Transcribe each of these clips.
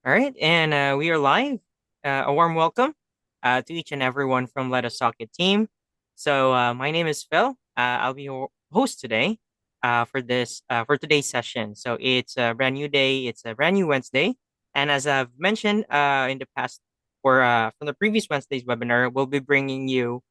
All right, and we are live. A warm welcome to each and everyone from Let Us Talk It team. My name is Phil. I'll be your host today for today's session. So it's a brand new day. It's a brand new Wednesday, and as I've mentioned in the past, or from the previous Wednesday's webinar, we'll be bringing you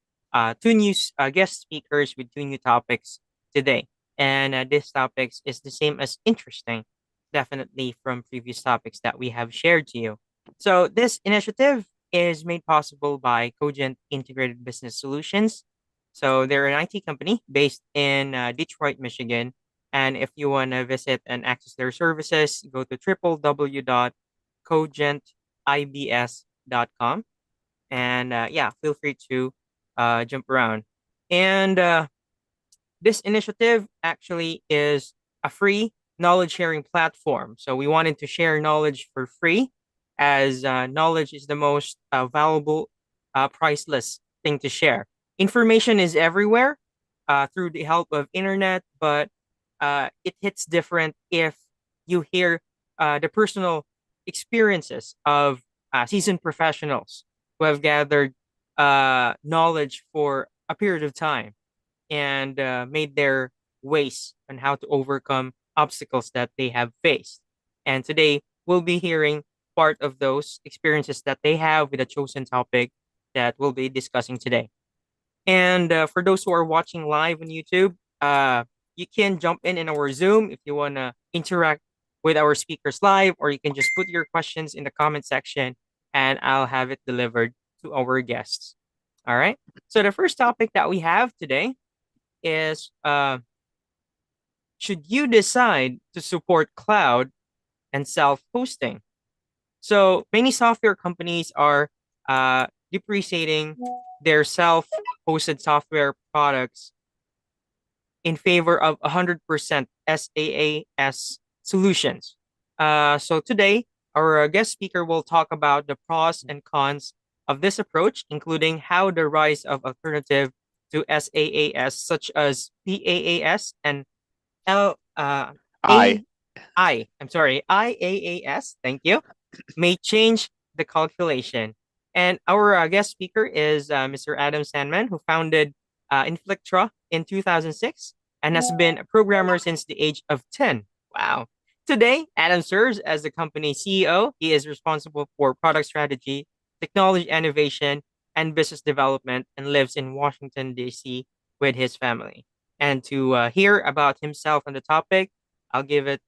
two new guest speakers with two new topics today. And this topics is the same as interesting definitely from previous topics that we have shared to you. So, this initiative is made possible by Cogent Integrated Business Solutions. So, they're an IT company based in Detroit, Michigan. And if you want to visit and access their services, go to www.cogentibs.com. And yeah, feel free to jump around. And this initiative actually is a free knowledge sharing platform. So we wanted to share knowledge for free, as knowledge is the most valuable, priceless thing to share. Information is everywhere through the help of internet, but it hits different if you hear the personal experiences of seasoned professionals who have gathered knowledge for a period of time and made their ways on how to overcome obstacles that they have faced. And today we'll be hearing part of those experiences that they have with a chosen topic that we'll be discussing today. And for those who are watching live on YouTube, you can jump in our Zoom if you want to interact with our speakers live, or you can just put your questions in the comment section and I'll have it delivered to our guests. All right. So the first topic that we have today is should you decide to support cloud and self-hosting? So many software companies are depreciating their self-hosted software products in favor of 100% SaaS solutions. So today, our guest speaker will talk about the pros and cons of this approach, including how the rise of alternative to SaaS, such as PaaS and L I. I'm sorry, IaaS, thank you, may change the calculation. And our guest speaker is Mr. Adam Sandman, who founded Inflictra in 2006 and has been a programmer since the age of 10. Wow. Today, Adam serves as the company's CEO. He is responsible for product strategy, technology innovation, and business development, and lives in Washington, D.C. with his family. And to hear about himself on the topic, I'll give it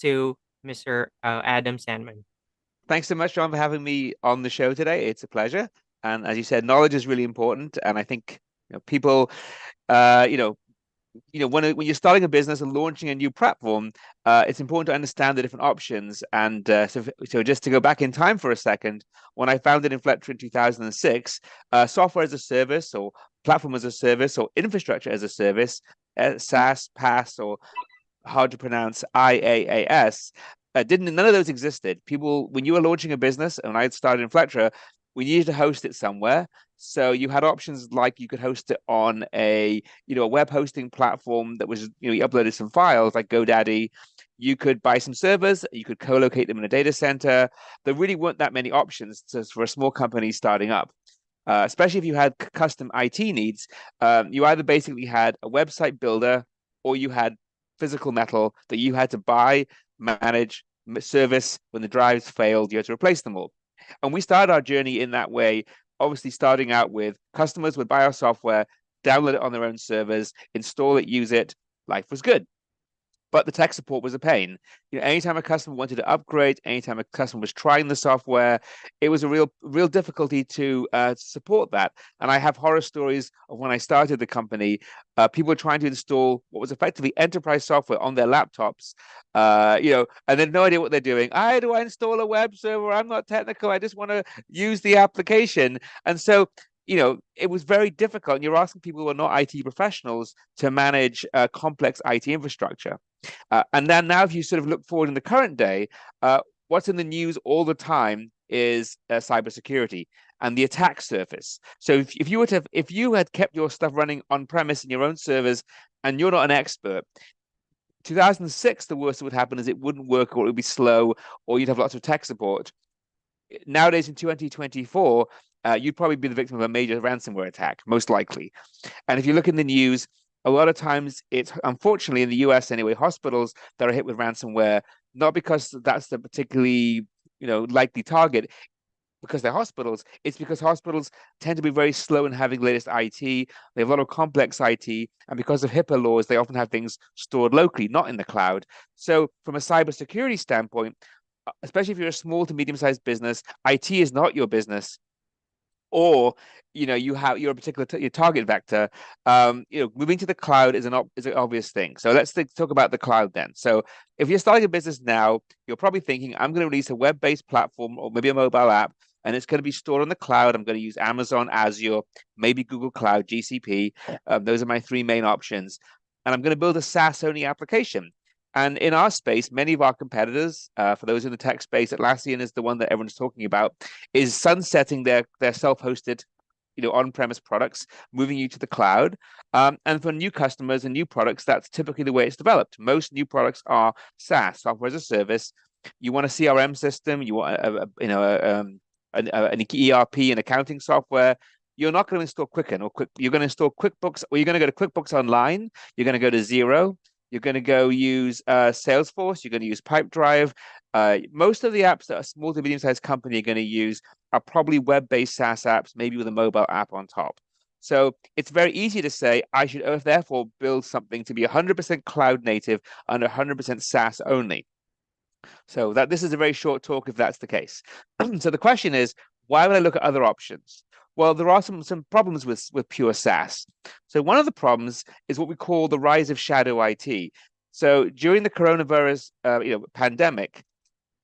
to Mr. Adam Sandman. Thanks so much, John, for having me on the show today. It's a pleasure. And as you said, knowledge is really important. And I think people, uh, you know, when you're starting a business and launching a new platform, it's important to understand the different options. And so just to go back in time for a second, when I founded Inflectra in 2006, software as a service or platform as a service or infrastructure as a service, SaaS, PaaS, or hard to pronounce IaaS. Didn't None of those existed. People, when you were launching a business, and I had started in Fletcher, we needed to host it somewhere. So you had options like you could host it on a web hosting platform that was you uploaded some files like GoDaddy. You could buy some servers. You could co-locate them in a data center. There really weren't that many options for a small company starting up. Especially if you had custom IT needs, you either basically had a website builder or you had physical metal that you had to buy, manage, service. When the drives failed, you had to replace them all. And we started our journey in that way, obviously starting out with customers would buy our software, download it on their own servers, install it, use it. Life was good. But the tech support was a pain. Anytime a customer wanted to upgrade, anytime a customer was trying the software, it was a real difficulty to support that. And I have horror stories of when I started the company. People were trying to install what was effectively enterprise software on their laptops, and they had no idea what they're doing. How do I install a web server? I'm not technical. I just want to use the application. And so it was very difficult. And you're asking people who are not IT professionals to manage complex IT infrastructure. And then now, if you sort of look forward in the current day, what's in the news all the time is cybersecurity and the attack surface. So if you had kept your stuff running on premise in your own servers, and you're not an expert, 2006, the worst that would happen is it wouldn't work or it would be slow or you'd have lots of tech support. Nowadays in 2024, you'd probably be the victim of a major ransomware attack, most likely. And if you look in the news, a lot of times it's unfortunately in the US anyway, hospitals that are hit with ransomware, not because that's the particularly likely target, because they're hospitals. It's because hospitals tend to be very slow in having latest IT. They have a lot of complex IT, and because of HIPAA laws, they often have things stored locally, not in the cloud. So, from a cybersecurity standpoint, especially if you're a small to medium-sized business, IT is not your business, or you're a particular your target vector. Moving to the cloud is an obvious thing. So let's talk about the cloud then. So if you're starting a business now, you're probably thinking, I'm going to release a web-based platform or maybe a mobile app, and it's going to be stored on the cloud. I'm going to use Amazon, Azure, maybe Google Cloud, GCP. Those are my three main options, and I'm going to build a SaaS only application. And in our space, many of our competitors, for those in the tech space, Atlassian is the one that everyone's talking about, is sunsetting their self-hosted, on-premise products, moving you to the cloud. And for new customers and new products, that's typically the way it's developed. Most new products are SaaS, software as a service. You want a CRM system, you want an ERP and accounting software. You're not going to install Quicken or You're going to install QuickBooks, or you're going to go to QuickBooks Online. You're going to go to Zero. You're going to go use Salesforce. You're going to use Pipedrive. Most of the apps that a small to medium-sized company are going to use are probably web-based SaaS apps, maybe with a mobile app on top. So it's very easy to say, I should therefore build something to be 100% cloud native and 100% SaaS only. So this is a very short talk if that's the case. So the question is, why would I look at other options? Well, there are some problems with pure SaaS. So one of the problems is what we call the rise of shadow IT. So during the coronavirus pandemic,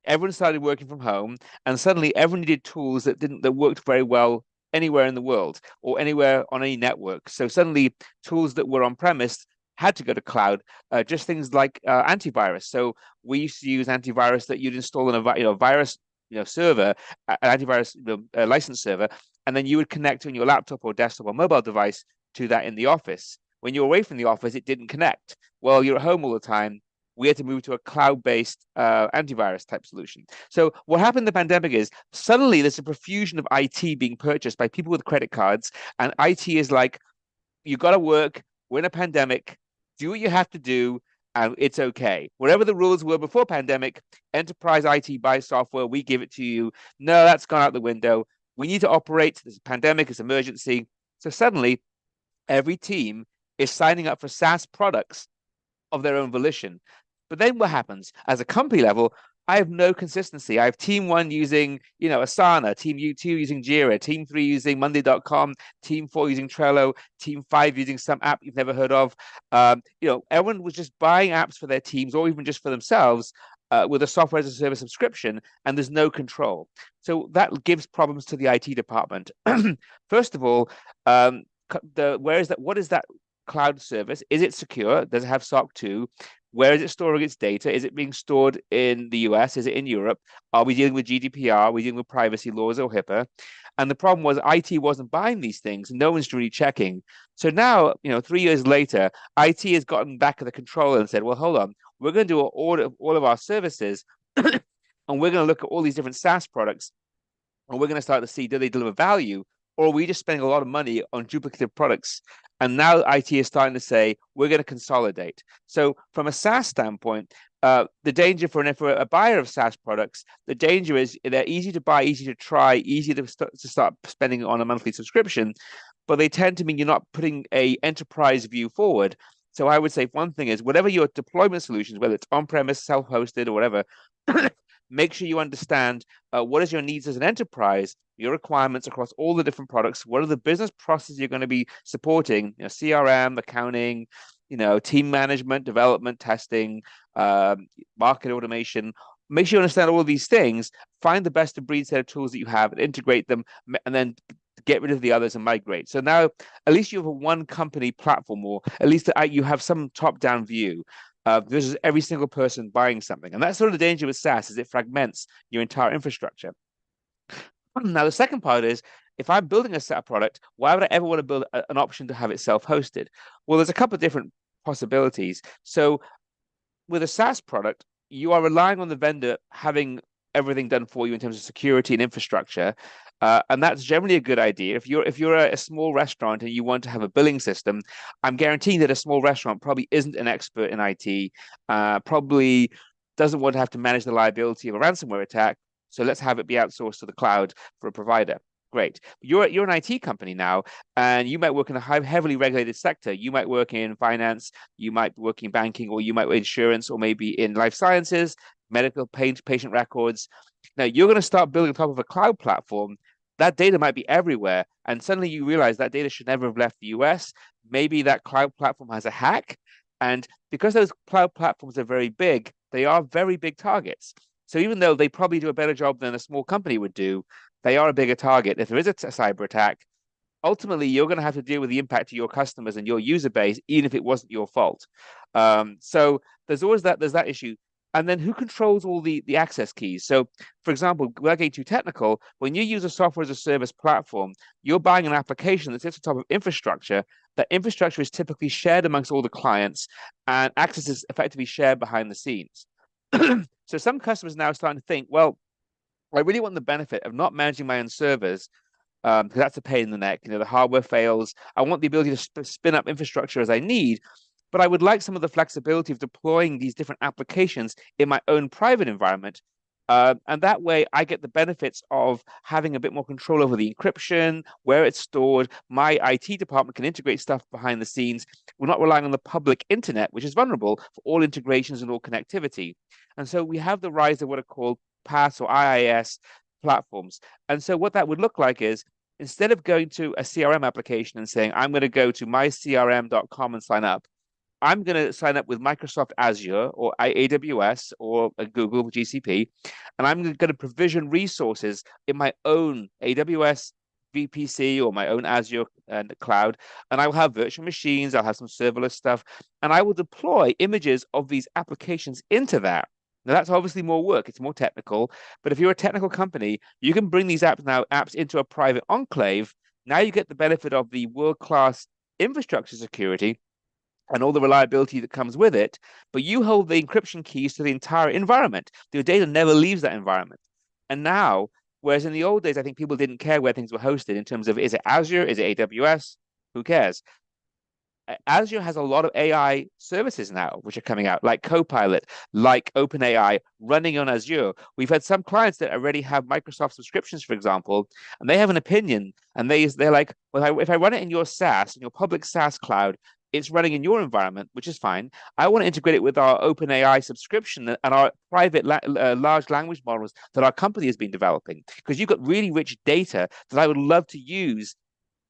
everyone started working from home, and suddenly everyone needed tools that worked very well anywhere in the world or anywhere on any network. So suddenly tools that were on premise had to go to cloud. Just things like antivirus. So we used to use antivirus that you'd install in a virus server, an antivirus license server, and then you would connect on your laptop or desktop or mobile device to that in the office. When you're away from the office, it didn't connect. Well, you're at home all the time. We had to move to a cloud-based antivirus type solution. So what happened in the pandemic is suddenly there's a profusion of IT being purchased by people with credit cards, and IT is like, you got to work. We're in a pandemic. Do what you have to do, and it's okay. Whatever the rules were before pandemic, enterprise IT buys software, we give it to you. No, that's gone out the window. We need to operate. There's a pandemic, it's emergency. So suddenly, every team is signing up for SaaS products of their own volition. But then what happens? As a company level, I have no consistency. I have team one using, Asana, team two using Jira, team three using Monday.com, team four using Trello, team five using some app you've never heard of. Everyone was just buying apps for their teams or even just for themselves with a software as a service subscription, and there's no control. So that gives problems to the IT department. First of all, what is that cloud service? Is it secure? Does it have SOC 2? Where is it storing its data? Is it being stored in the US? Is it in Europe? Are we dealing with GDPR? Are we dealing with privacy laws or HIPAA? And the problem was IT wasn't buying these things. No one's really checking. So now, 3 years later, IT has gotten back of the control and said, well, hold on, we're going to do an audit of all of our services and we're going to look at all these different SaaS products and we're going to start to see, do they deliver value? Or are we just spending a lot of money on duplicative products? And now IT is starting to say, we're going to consolidate. So from a SaaS standpoint, the danger for a buyer of SaaS products, the danger is they're easy to buy, easy to try, easy to start spending on a monthly subscription, but they tend to mean you're not putting a enterprise view forward. So I would say one thing is whatever your deployment solutions, whether it's on-premise, self-hosted, or whatever, make sure you understand what is your needs as an enterprise, your requirements across all the different products. What are the business processes you're going to be supporting? CRM, accounting, team management, development, testing, market automation. Make sure you understand all of these things. Find the best of breed set of tools that you have and integrate them, and then get rid of the others and migrate. So now at least you have a one company platform, or at least you have some top-down view. This is every single person buying something. And that's sort of the danger with SaaS, is it fragments your entire infrastructure. Now, the second part is, if I'm building a SaaS product, why would I ever want to build an option to have it self-hosted? Well, there's a couple of different possibilities. So with a SaaS product, you are relying on the vendor having everything done for you in terms of security and infrastructure. And that's generally a good idea. If you're a small restaurant and you want to have a billing system, I'm guaranteeing that a small restaurant probably isn't an expert in IT, probably doesn't want to have to manage the liability of a ransomware attack. So let's have it be outsourced to the cloud for a provider. Great. You're an IT company now, and you might work in a heavily regulated sector. You might work in finance, you might work in banking, or you might work in insurance, or maybe in life sciences, medical patient records. Now you're going to start building on top of a cloud platform. That data might be everywhere, and suddenly you realize that data should never have left the US. Maybe that cloud platform has a hack, and because those cloud platforms are very big, they are very big targets. So even though they probably do a better job than a small company would do, they are a bigger target. If there is a cyber attack, ultimately you're going to have to deal with the impact to your customers and your user base, even if it wasn't your fault. So there's that issue. And then who controls all the access keys? So, for example, without getting too technical, when you use a software as a service platform, you're buying an application that sits on top of infrastructure. That infrastructure is typically shared amongst all the clients, and access is effectively shared behind the scenes. So some customers now are starting to think, well, I really want the benefit of not managing my own servers, because that's a pain in the neck. The hardware fails. I want the ability to spin up infrastructure as I need, but I would like some of the flexibility of deploying these different applications in my own private environment. And that way, I get the benefits of having a bit more control over the encryption, where it's stored. My IT department can integrate stuff behind the scenes. We're not relying on the public internet, which is vulnerable for all integrations and all connectivity. And so we have the rise of what are called PaaS or IaaS platforms. And so what that would look like is, instead of going to a CRM application and saying, I'm going to go to mycrm.com and sign up, I'm going to sign up with Microsoft Azure or AWS or Google GCP, and I'm going to provision resources in my own AWS VPC or my own Azure cloud, and I will have virtual machines, I'll have some serverless stuff, and I will deploy images of these applications into that. Now that's obviously more work, it's more technical, but if you're a technical company, you can bring these apps into a private enclave. Now you get the benefit of the world-class infrastructure security and all the reliability that comes with it, but you hold the encryption keys to the entire environment. Your data never leaves that environment. And now, whereas in the old days, I think people didn't care where things were hosted in terms of, is it Azure, is it AWS? Who cares? Azure has a lot of AI services now, which are coming out, like Copilot, like OpenAI, running on Azure. We've had some clients that already have Microsoft subscriptions, for example, and they have an opinion, and they're like, well, if I run it in your SaaS, in your public SaaS cloud, it's running in your environment, which is fine. I want to integrate it with our OpenAI subscription and our private large language models that our company has been developing, because you've got really rich data that I would love to use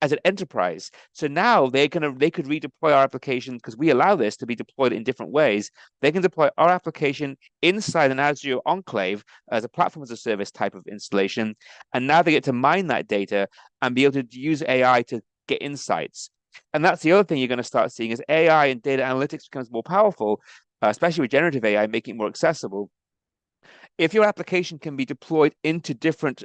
as an enterprise. So now they could redeploy our application, because we allow this to be deployed in different ways. They can deploy our application inside an Azure enclave as a platform as a service type of installation. And now they get to mine that data and be able to use AI to get insights. And that's the other thing you're going to start seeing as AI and data analytics becomes more powerful, especially with generative AI, making it more accessible. If your application can be deployed into different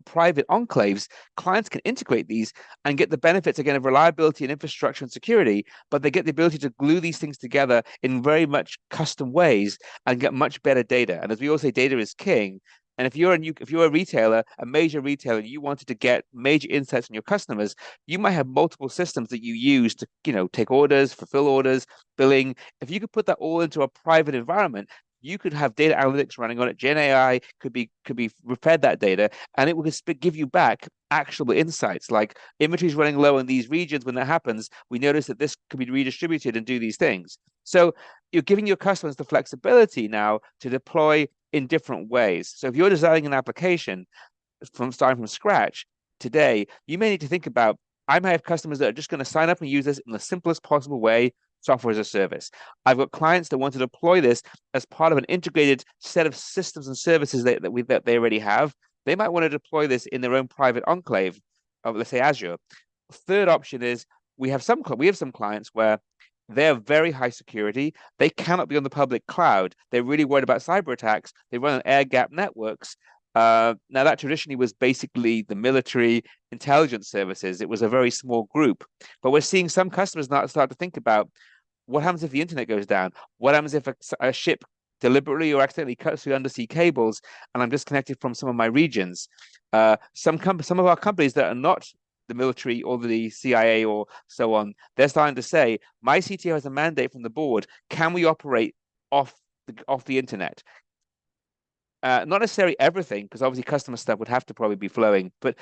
private enclaves, clients can integrate these and get the benefits again of reliability and infrastructure and security, but they get the ability to glue these things together in very much custom ways and get much better data. And as we all say, data is king. And if you're a retailer, a major retailer, you wanted to get major insights from your customers, you might have multiple systems that you use to, take orders, fulfill orders, billing. If you could put that all into a private environment, you could have data analytics running on it. Gen AI could be fed that data, and it would give you back actionable insights like inventory is running low in these regions. When that happens, we notice that this could be redistributed and do these things. So you're giving your customers the flexibility now to deploy in different ways. So if you're designing an application from starting from scratch today, you may need to think about, I may have customers that are just going to sign up and use this in the simplest possible way, software as a service. I've got clients that want to deploy this as part of an integrated set of systems and services that they already have. They might want to deploy this in their own private enclave of, let's say, Azure. Third option is we have some clients where they're very high security. They cannot be on the public cloud. They're really worried about cyber attacks. They run on air-gapped networks. Now, that traditionally was basically the military intelligence services. It was a very small group. But we're seeing some customers now start to think about, What happens if the internet goes down? What happens if a ship deliberately or accidentally cuts through undersea cables and I'm disconnected from some of my regions? Some of our companies that are not the military or the CIA or so on, they're starting to say, my CTO has a mandate from the board. Can we operate off the internet? Not necessarily everything, because obviously customer stuff would have to probably be flowing. But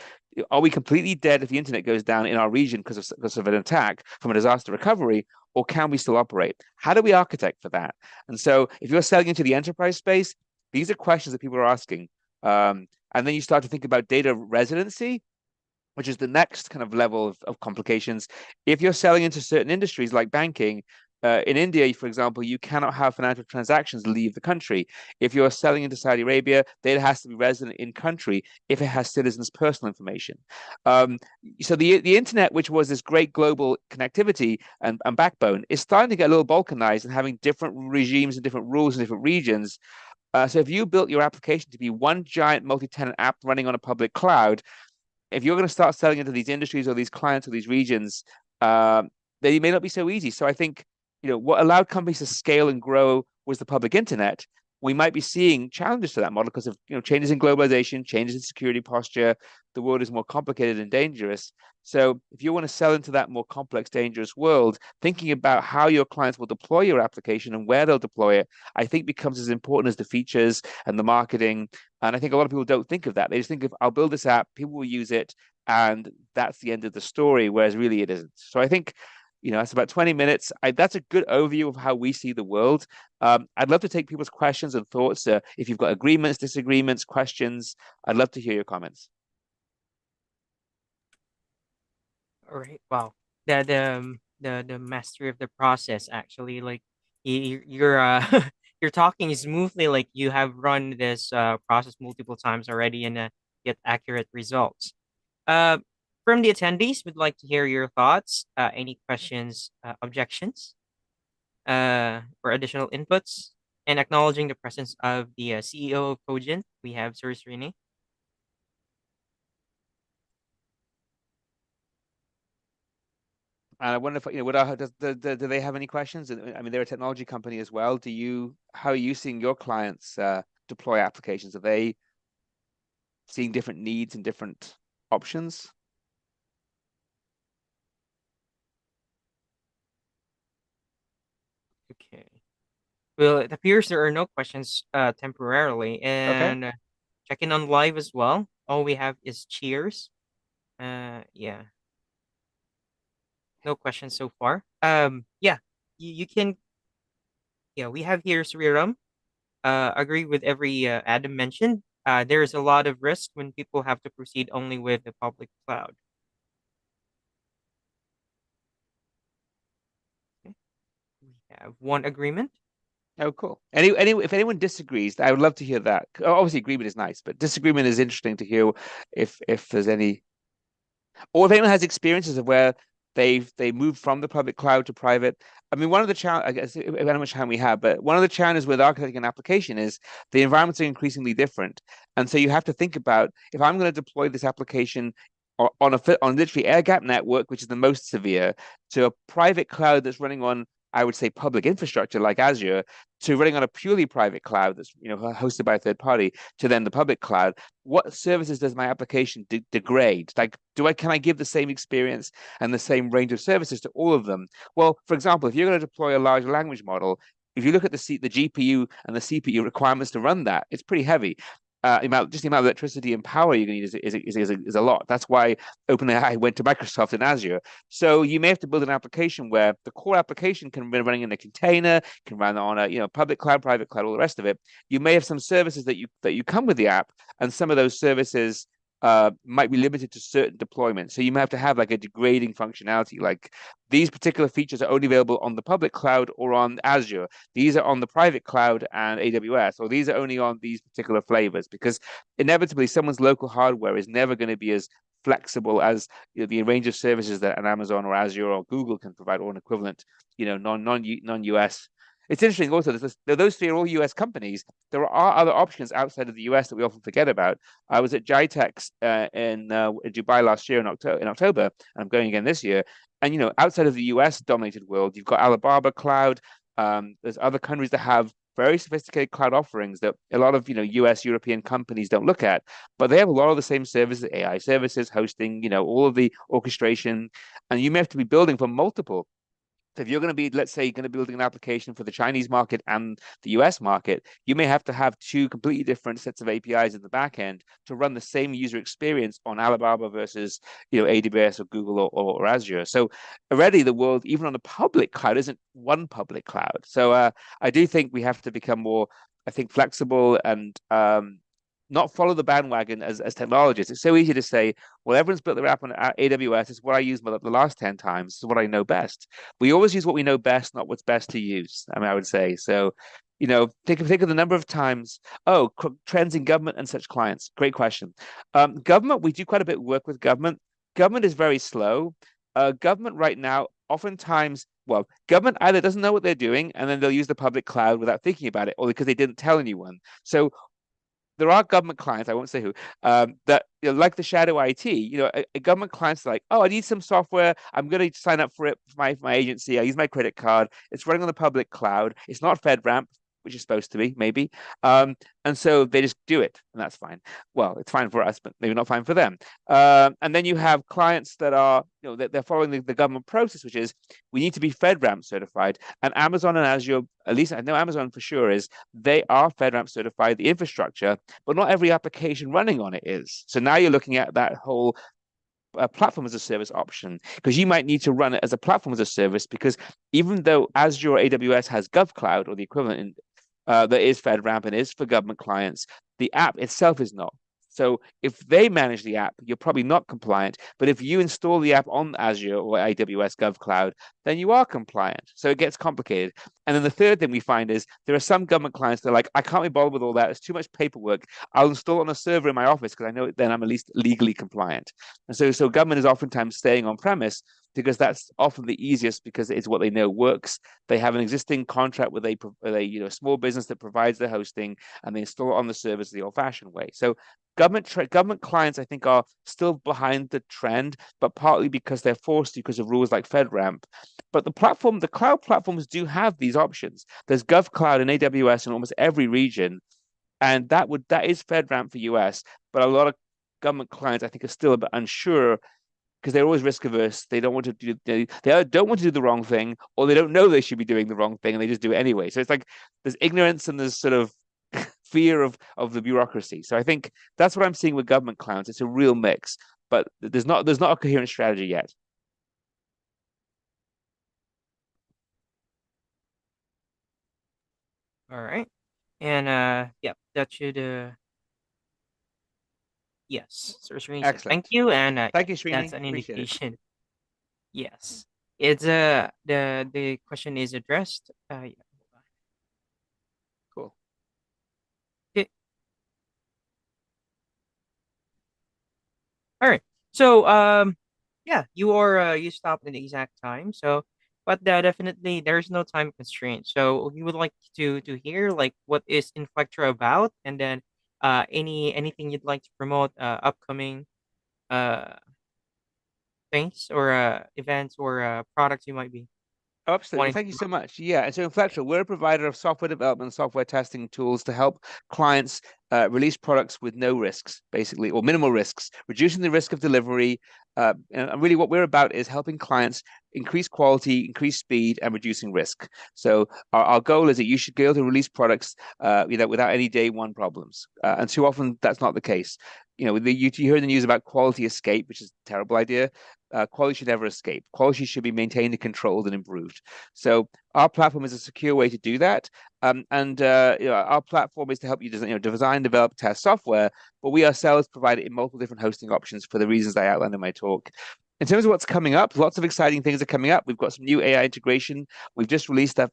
are we completely dead if the internet goes down in our region because of an attack from a disaster recovery, or can we still operate? How do we architect for that? And so, if you're selling into the enterprise space, these are questions that people are asking. And then you start to think about data residency, which is the next kind of level of complications. If you're selling into certain industries like banking, in India, for example, you cannot have financial transactions leave the country. If you're selling into Saudi Arabia, data has to be resident in country if it has citizens' personal information. Um, so the internet, which was this great global connectivity and backbone, is starting to get a little balkanized and having different regimes and different rules in different regions. So if you built your application to be one giant multi-tenant app running on a public cloud, if you're going to start selling into these industries or these clients or these regions, they may not be so easy. So I think, what allowed companies to scale and grow was the public internet. We might be seeing challenges to that model because of changes in globalization, changes in security posture. The world is more complicated and dangerous. So if you want to sell into that more complex, dangerous world, thinking about how your clients will deploy your application and where they'll deploy it, I think becomes as important as the features and the marketing. And I think a lot of people don't think of that. They just think, if I'll build this app, people will use it, and that's the end of the story, whereas really it isn't. So I think, that's about 20 minutes. That's a good overview of how we see the world. I'd love to take people's questions and thoughts. If you've got agreements, disagreements, questions, I'd love to hear your comments. All right. Wow. The mastery of the process, actually, like you're you're talking smoothly, like you have run this process multiple times already and get accurate results. Uh, from the attendees, would like to hear your thoughts. Any questions, objections, or additional inputs, and acknowledging the presence of the CEO of Cogent. We have Sir Srini. And I wonder if, do they have any questions? I mean, they're a technology company as well. How are you seeing your clients deploy applications? Are they seeing different needs and different options? Okay. Well, it appears there are no questions temporarily, Okay. and checking on live as well. All we have is cheers. Yeah, no questions so far. Yeah, you can. Yeah, we have here Sriram. Agree with every Adam mentioned. There is a lot of risk when people have to proceed only with the public cloud. Okay. We have one agreement. Oh, cool. If anyone disagrees, I would love to hear that. Obviously, agreement is nice, but disagreement is interesting to hear if there's any, or if anyone has experiences of where they moved from the public cloud to private. I mean, one of the challenge, I guess, I don't know how much time we have, but one of the challenges with architecting an application is the environments are increasingly different, and so you have to think about, if I'm going to deploy this application on literally air gap network, which is the most severe, to a private cloud that's running on, I would say, public infrastructure like Azure, to running on a purely private cloud that's hosted by a third party, to then the public cloud. What services does my application degrade? Like, can I give the same experience and the same range of services to all of them? Well, for example, if you're going to deploy a large language model, if you look at the GPU and the CPU requirements to run that, it's pretty heavy. The amount of electricity and power you're going to need is a lot. That's why OpenAI went to Microsoft and Azure. So you may have to build an application where the core application can be running in a container, can run on a public cloud, private cloud, all the rest of it. You may have some services that you come with the app, and some of those services might be limited to certain deployments. So you may have to have like a degrading functionality, like these particular features are only available on the public cloud or on Azure. These are on the private cloud and AWS, or these are only on these particular flavors, because inevitably someone's local hardware is never going to be as flexible as the range of services that an Amazon or Azure or Google can provide, or an equivalent, non US. It's interesting also, those three are all US companies. There are other options outside of the US that we often forget about. I was at GITEX in Dubai last year in October, and I'm going again this year. And outside of the US dominated world, you've got Alibaba Cloud. There's other countries that have very sophisticated cloud offerings that a lot of US European companies don't look at, but they have a lot of the same services, AI services, hosting, all of the orchestration, and you may have to be building for multiple. So if you're going to be, let's say, you're going to be building an application for the Chinese market and the US market, you may have to have two completely different sets of APIs in the back end to run the same user experience on Alibaba versus, AWS or Google or Azure. So already the world, even on the public cloud, isn't one public cloud. So I do think we have to become more, I think, flexible and not follow the bandwagon as technologists. It's so easy to say, well, everyone's built their app on AWS. It's what I used the last 10 times. It's what I know best. We always use what we know best, not what's best to use. I mean, I would say. So, think of the number of times. Oh, trends in government and such clients. Great question. Government, we do quite a bit of work with government. Government is very slow. Government right now, oftentimes, well, government either doesn't know what they're doing and then they'll use the public cloud without thinking about it, or because they didn't tell anyone. So there are government clients, I won't say who, that like the shadow IT, a government client's like, oh, I need some software. I'm going to sign up for it for my agency. I use my credit card. It's running on the public cloud. It's not FedRAMP, which is supposed to be, maybe. Um, and so they just do it, and that's fine. Well, it's fine for us, but maybe not fine for them. And then you have clients that are, they're following the government process, which is we need to be FedRAMP certified. And Amazon and Azure, at least I know Amazon for sure is, they are FedRAMP certified, the infrastructure, but not every application running on it is. So now you're looking at that whole platform as a service option, because you might need to run it as a platform as a service, because even though Azure or AWS has GovCloud or the equivalent that is FedRAMP and is for government clients, the app itself is not. So if they manage the app, you're probably not compliant. But if you install the app on Azure or AWS GovCloud, then you are compliant. So it gets complicated. And then the third thing we find is there are some government clients that are like, I can't be bothered with all that. It's too much paperwork. I'll install it on a server in my office because I know then I'm at least legally compliant. And so government is oftentimes staying on premise because that's often the easiest, because it's what they know works. They have an existing contract with a small business that provides the hosting, and they install it on the servers the old-fashioned way. So government clients, I think, are still behind the trend, but partly because they're forced to because of rules like FedRAMP. But the cloud platforms do have these options. There's GovCloud and AWS in almost every region, and that is FedRAMP for US. But a lot of government clients, I think, are still a bit unsure because they're always risk averse. They don't want to do they don't want to do the wrong thing, or they don't know they should be doing the wrong thing, and they just do it anyway. So it's like there's ignorance and there's sort of fear of the bureaucracy. So I think that's what I'm seeing with government clouds. It's a real mix, but there's not a coherent strategy yet. All right. And yeah, that should yes. So Srini said thank Excellent. you, and Thank you, that's Srini. an Appreciate it. indication. Yes. It's the question is addressed. Yeah. Cool. Okay. All right. So yeah, you stopped at the exact time. So but definitely there's no time constraint. So we would like to hear like what is Inflectra about, and then anything you'd like to promote, upcoming uh things or events or products you might be Oh, absolutely. wanting to Thank you so promote. much. Yeah. And so Inflectra, we're a provider of software development and software testing tools to help clients release products with no risks, basically, or minimal risks, reducing the risk of delivery. And really what we're about is helping clients increase quality, increase speed, and reducing risk. So our goal is that you should be able to release products, without any day one problems. And too often that's not the case. You hear the news about quality escape, which is a terrible idea. Quality should never escape. Quality should be maintained and controlled and improved. So our platform is a secure way to do that. And our platform is to help you design, develop, test software, but we ourselves provide it in multiple different hosting options for the reasons I outlined in my talk. In terms of what's coming up, lots of exciting things are coming up. We've got some new AI integration. We've just released that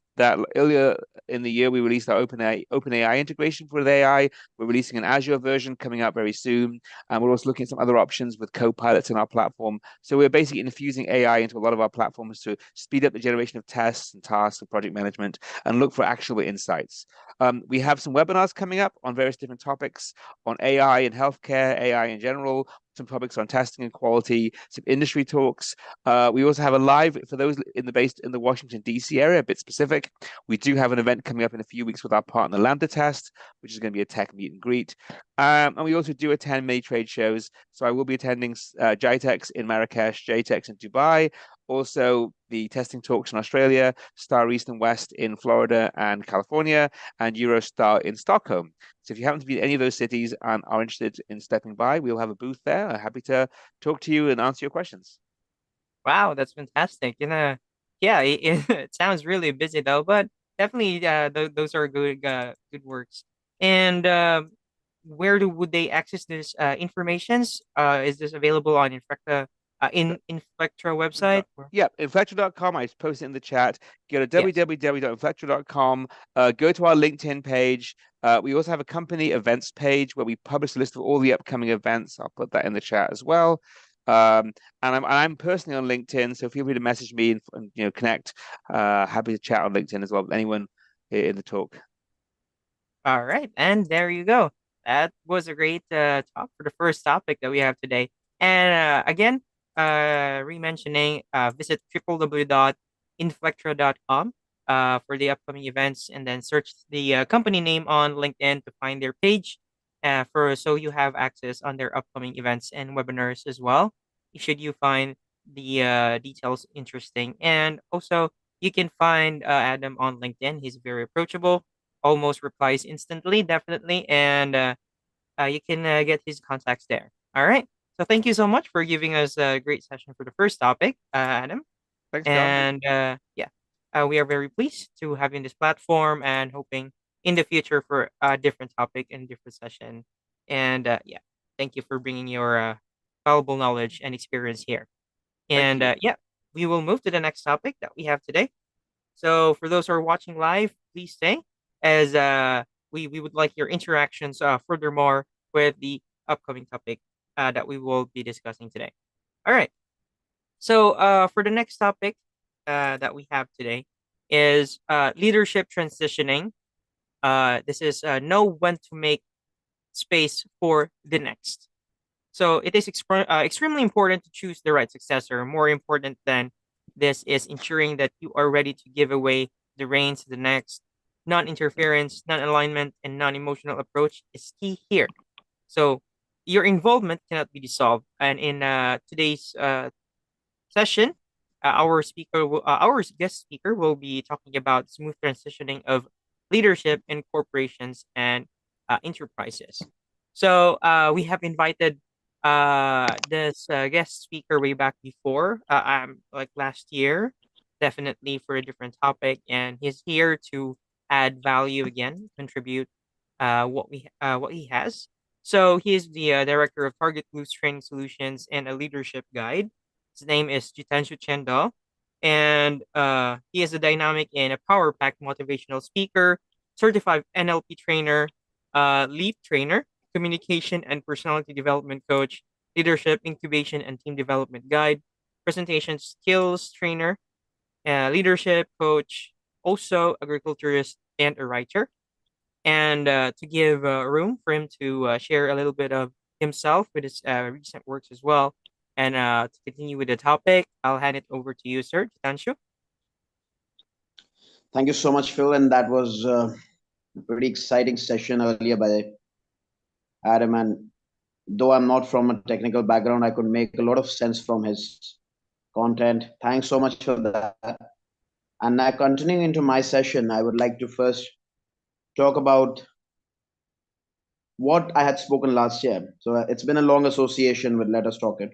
earlier in the year. We released our OpenAI integration for the AI. We're releasing an Azure version coming up very soon, and we're also looking at some other options with co-pilots in our platform. So we're basically infusing AI into a lot of our platforms to speed up the generation of tests and tasks and project management, and look for actionable insights. We have some webinars coming up on various different topics on AI in healthcare, AI in general, some topics on testing and quality, some industry talks. We also have a live for those based in the Washington D.C. area, a bit specific. We do have an event coming up in a few weeks with our partner Lambda Test, which is going to be a tech meet and greet. And we also do attend many trade shows. So I will be attending GITEX in Marrakesh, JTEX in Dubai, also the testing talks in Australia, Star East and West in Florida and California, and Eurostar in Stockholm. So if you happen to be in any of those cities and are interested in stepping by, we'll have a booth there. I'm happy to talk to you and answer your questions. Wow, that's fantastic. Yeah, it sounds really busy though, but definitely those are good works. And where would they access this informations? Is this available on Inflectra website? Yeah, inflectra.com. I posted in the chat. Go to Yes. www.inflectra.com. Go to our LinkedIn page. We also have a company events page where we publish a list of all the upcoming events. I'll put that in the chat as well. And I'm personally on LinkedIn, so feel free to message me and connect. Happy to chat on LinkedIn as well with anyone in the talk. All right, and there you go. That was a great talk for the first topic that we have today. And again, re-mentioning, visit www.inflectra.com for the upcoming events, and then search the company name on LinkedIn to find their page so you have access on their upcoming events and webinars as well. Should you find the details interesting, and also you can find Adam on LinkedIn. He's very approachable, almost replies instantly, definitely, and you can get his contacts there. All right. So thank you so much for giving us a great session for the first topic, Adam. Thanks, John. And yeah, we are very pleased to have you in this platform and hoping in the future for a different topic and different session. And yeah, thank you for bringing your valuable knowledge and experience here. Thank And you. yeah, we will move to the next topic that we have today. So for those who are watching live, please stay as we would like your interactions furthermore with the upcoming topic that we will be discussing today. All right. So for the next topic that we have today is leadership transitioning. This is know when to make space for the next. So it is extremely important to choose the right successor. More important than this is ensuring that you are ready to give away the reins to the next. Non-interference, non-alignment, and non-emotional approach is key here. So your involvement cannot be dissolved. And in today's session, our guest speaker will be talking about smooth transitioning of leadership in corporations and enterprises. So we have invited this guest speaker way back before, like last year, definitely for a different topic, and he's here to add value again, contribute what he has. So he is the director of Target Blues Training Solutions and a leadership guide. His name is Jitanshu Chandal, and he is a dynamic and a power packed motivational speaker, certified NLP trainer, lead trainer, communication and personality development coach, leadership, incubation, and team development guide, presentation skills trainer, leadership coach, also agriculturist and a writer. And to give room for him to share a little bit of himself with his recent works as well. And to continue with the topic, I'll hand it over to you, sir, Jitanshu. Thank you so much, Phil. And that was a pretty exciting session earlier by Adam. And though I'm not from a technical background, I could make a lot of sense from his content. Thanks so much for that. And now, continuing into my session, I would like to first talk about what I had spoken last year. So it's been a long association with Let Us Talk It.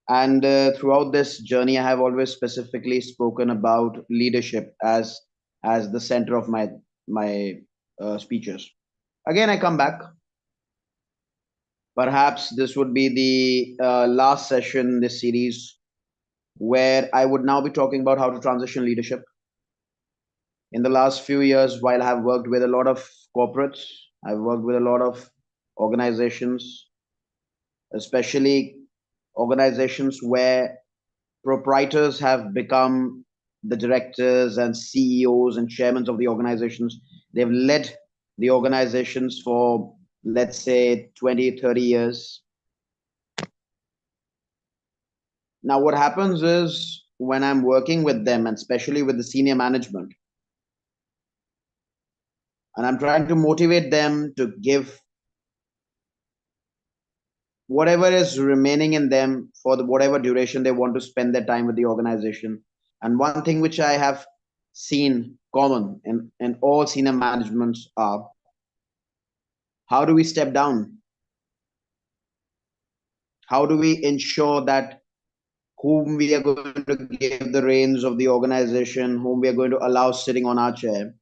And throughout this journey, I have always specifically spoken about leadership as the center of my speeches. Again, I come back, perhaps this would be the last session in this series where I would now be talking about how to transition leadership. In the last few years, while I have worked with a lot of corporates, I've worked with a lot of organizations, especially organizations where proprietors have become the directors and CEOs and chairmen of the organizations. They've led the organizations for, let's say, 20, 30 years. Now, what happens is when I'm working with them, and especially with the senior management, and I'm trying to motivate them to give whatever is remaining in them for whatever duration they want to spend their time with the organization. And one thing which I have seen common in all senior managements are, how do we step down? How do we ensure that whom we are going to give the reins of the organization, whom we are going to allow sitting on our chair,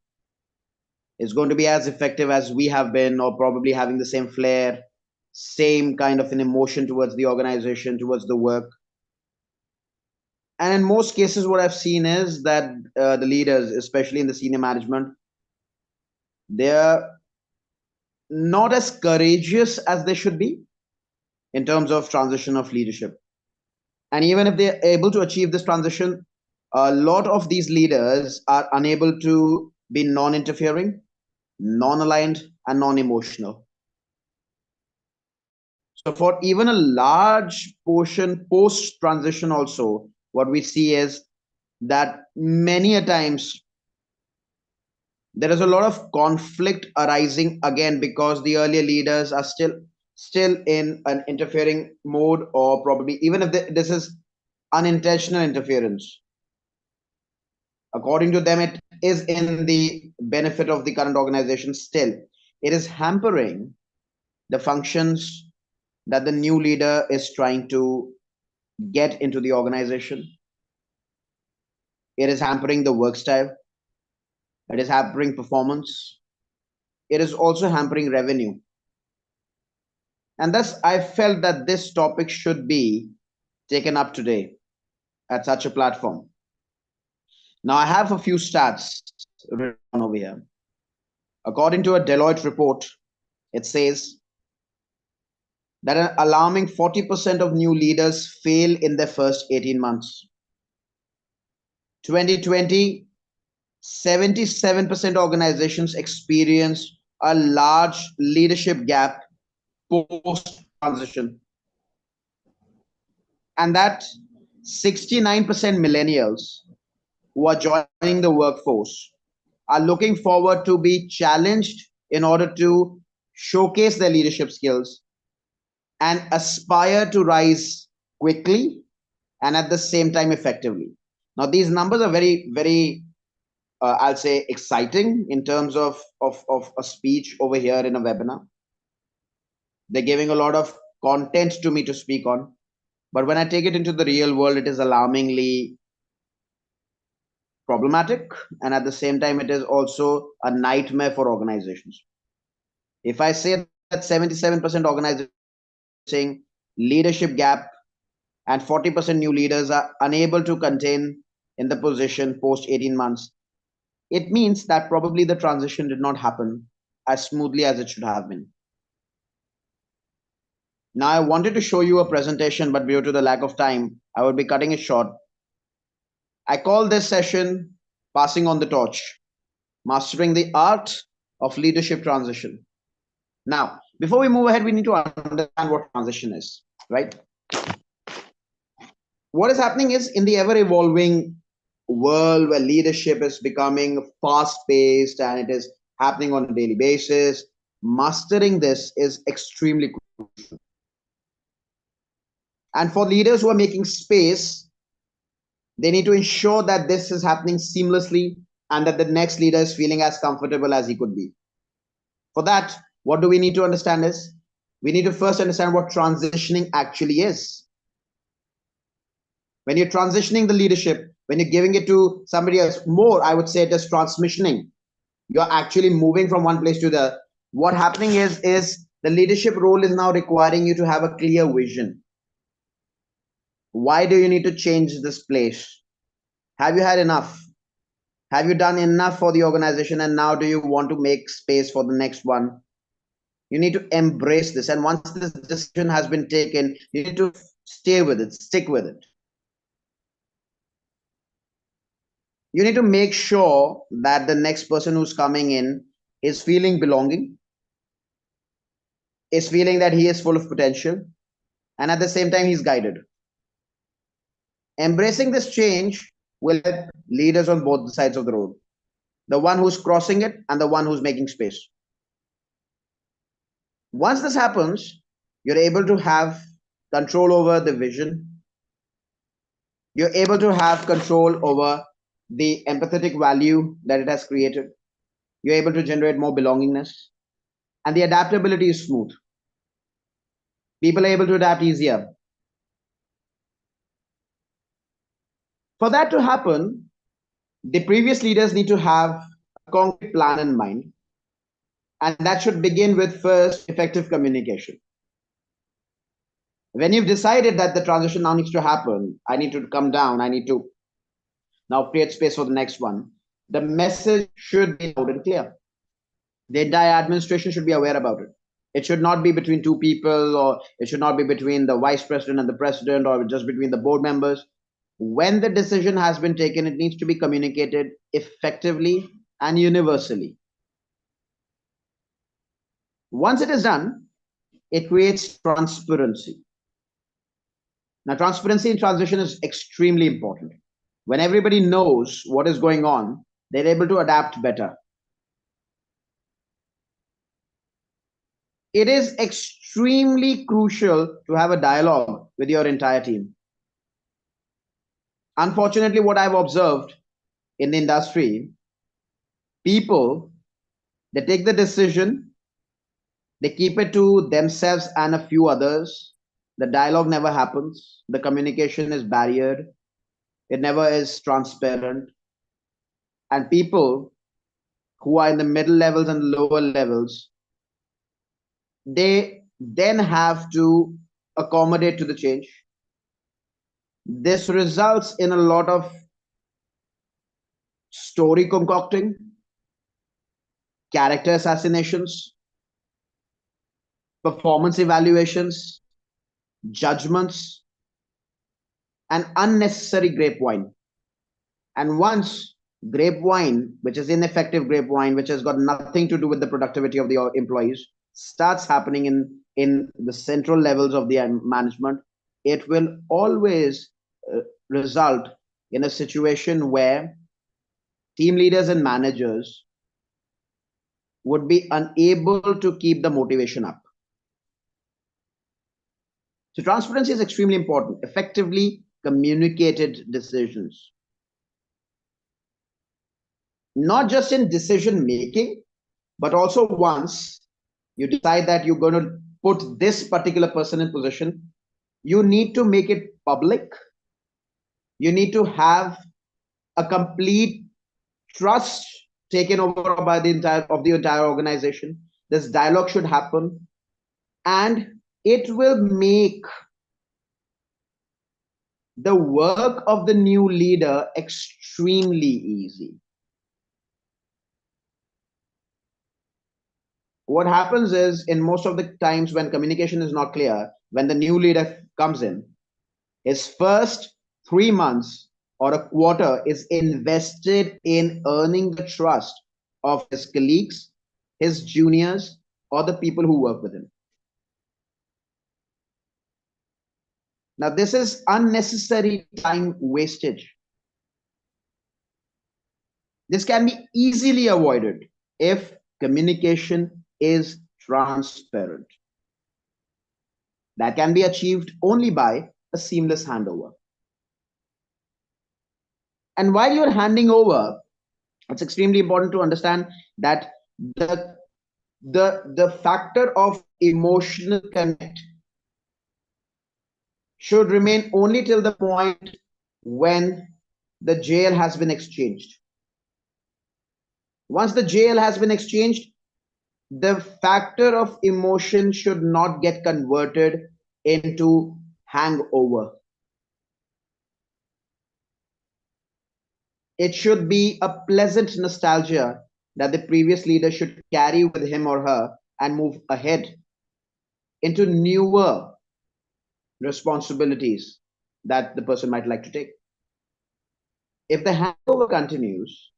is going to be as effective as we have been, or probably having the same flair, same kind of an emotion towards the organization, towards the work. And in most cases, what I've seen is that the leaders, especially in the senior management, they're not as courageous as they should be in terms of transition of leadership. And even if they're able to achieve this transition, a lot of these leaders are unable to be non-interfering, non-aligned, and non-emotional. So for even a large portion post-transition also, what we see is that many a times there is a lot of conflict arising, again because the earlier leaders are still in an interfering mode, or probably even if this is unintentional interference. According to them, it is in the benefit of the current organization. Still, it is hampering the functions that the new leader is trying to get into the organization. It is hampering the work style. It is hampering performance. It is also hampering revenue. And thus, I felt that this topic should be taken up today at such a platform. Now, I have a few stats written over here. According to a Deloitte report, it says that an alarming 40% of new leaders fail in their first 18 months. 2020, 77% organizations experience a large leadership gap post transition. And that 69% millennials who are joining the workforce are looking forward to be challenged in order to showcase their leadership skills and aspire to rise quickly and at the same time effectively. Now, these numbers are very, very, I'll say, exciting in terms of a speech over here in a webinar. They're giving a lot of content to me to speak on. But when I take it into the real world, it is alarmingly problematic. And at the same time, it is also a nightmare for organizations. If I say that 77% organizations saying leadership gap and 40% new leaders are unable to contain in the position post 18 months, it means that probably the transition did not happen as smoothly as it should have been. Now, I wanted to show you a presentation, but due to the lack of time, I will be cutting it short. I call this session Passing on the Torch, Mastering the Art of Leadership Transition. Now, before we move ahead, we need to understand what transition is, right? What is happening is, in the ever-evolving world where leadership is becoming fast-paced and it is happening on a daily basis, mastering this is extremely crucial. And for leaders who are making space, they need to ensure that this is happening seamlessly and that the next leader is feeling as comfortable as he could be. For that, what do we need to understand is, we need to first understand what transitioning actually is. When you're transitioning the leadership, when you're giving it to somebody else, more, I would say it is transmissioning. You're actually moving from one place to the other. What happening is The leadership role is now requiring you to have a clear vision. Why do you need to change this place? Have you had enough? Have you done enough for the organization, and now do you want to make space for the next one? You need to embrace this. And once this decision has been taken, you need to stay with it, stick with it. You need to make sure that the next person who's coming in is feeling belonging, is feeling that he is full of potential, and at the same time, he's guided. Embracing this change will help leaders on both sides of the road, the one who's crossing it and the one who's making space. Once this happens, you're able to have control over the vision. You're able to have control over the empathetic value that it has created. You're able to generate more belongingness, and the adaptability is smooth. People are able to adapt easier. For that to happen, the previous leaders need to have a concrete plan in mind, and that should begin with first effective communication. When you've decided that the transition now needs to happen, I need to come down, I need to now create space for the next one, the message should be loud and clear. The entire administration should be aware about it. It should not be between two people, or it should not be between the vice president and the president, or just between the board members. When the decision has been taken, it needs to be communicated effectively and universally. Once it is done, it creates transparency. Now, transparency in transition is extremely important. When everybody knows what is going on, they're able to adapt better. It is extremely crucial to have a dialogue with your entire team. Unfortunately, what I've observed in the industry, people, they take the decision, they keep it to themselves and a few others. The dialogue never happens. The communication is barriered. It never is transparent. And people who are in the middle levels and lower levels, they then have to accommodate to the change. This results in a lot of story concocting, character assassinations, performance evaluations, judgments, and unnecessary grapevine. And once grapevine, which is ineffective grapevine, which has got nothing to do with the productivity of the employees, starts happening in the central levels of the management, it will always result in a situation where team leaders and managers would be unable to keep the motivation up. So transparency is extremely important. Effectively communicated decisions. Not just in decision making, but also once you decide that you're going to put this particular person in position, you need to make it public. You need to have a complete trust taken over by the entire organization. This dialogue should happen, and it will make the work of the new leader extremely easy. What happens is, in most of the times when communication is not clear, when the new leader comes in, his first 3 months or a quarter is invested in earning the trust of his colleagues, his juniors, or the people who work with him. Now, this is unnecessary time wastage. This can be easily avoided if communication is transparent. That can be achieved only by a seamless handover. And while you're handing over, it's extremely important to understand that the factor of emotional connect should remain only till the point when the jail has been exchanged. Once the jail has been exchanged, The factor of emotion should not get converted into hangover. It should be a pleasant nostalgia that the previous leader should carry with him or her and move ahead into newer responsibilities that the person might like to take. If the hangover continues,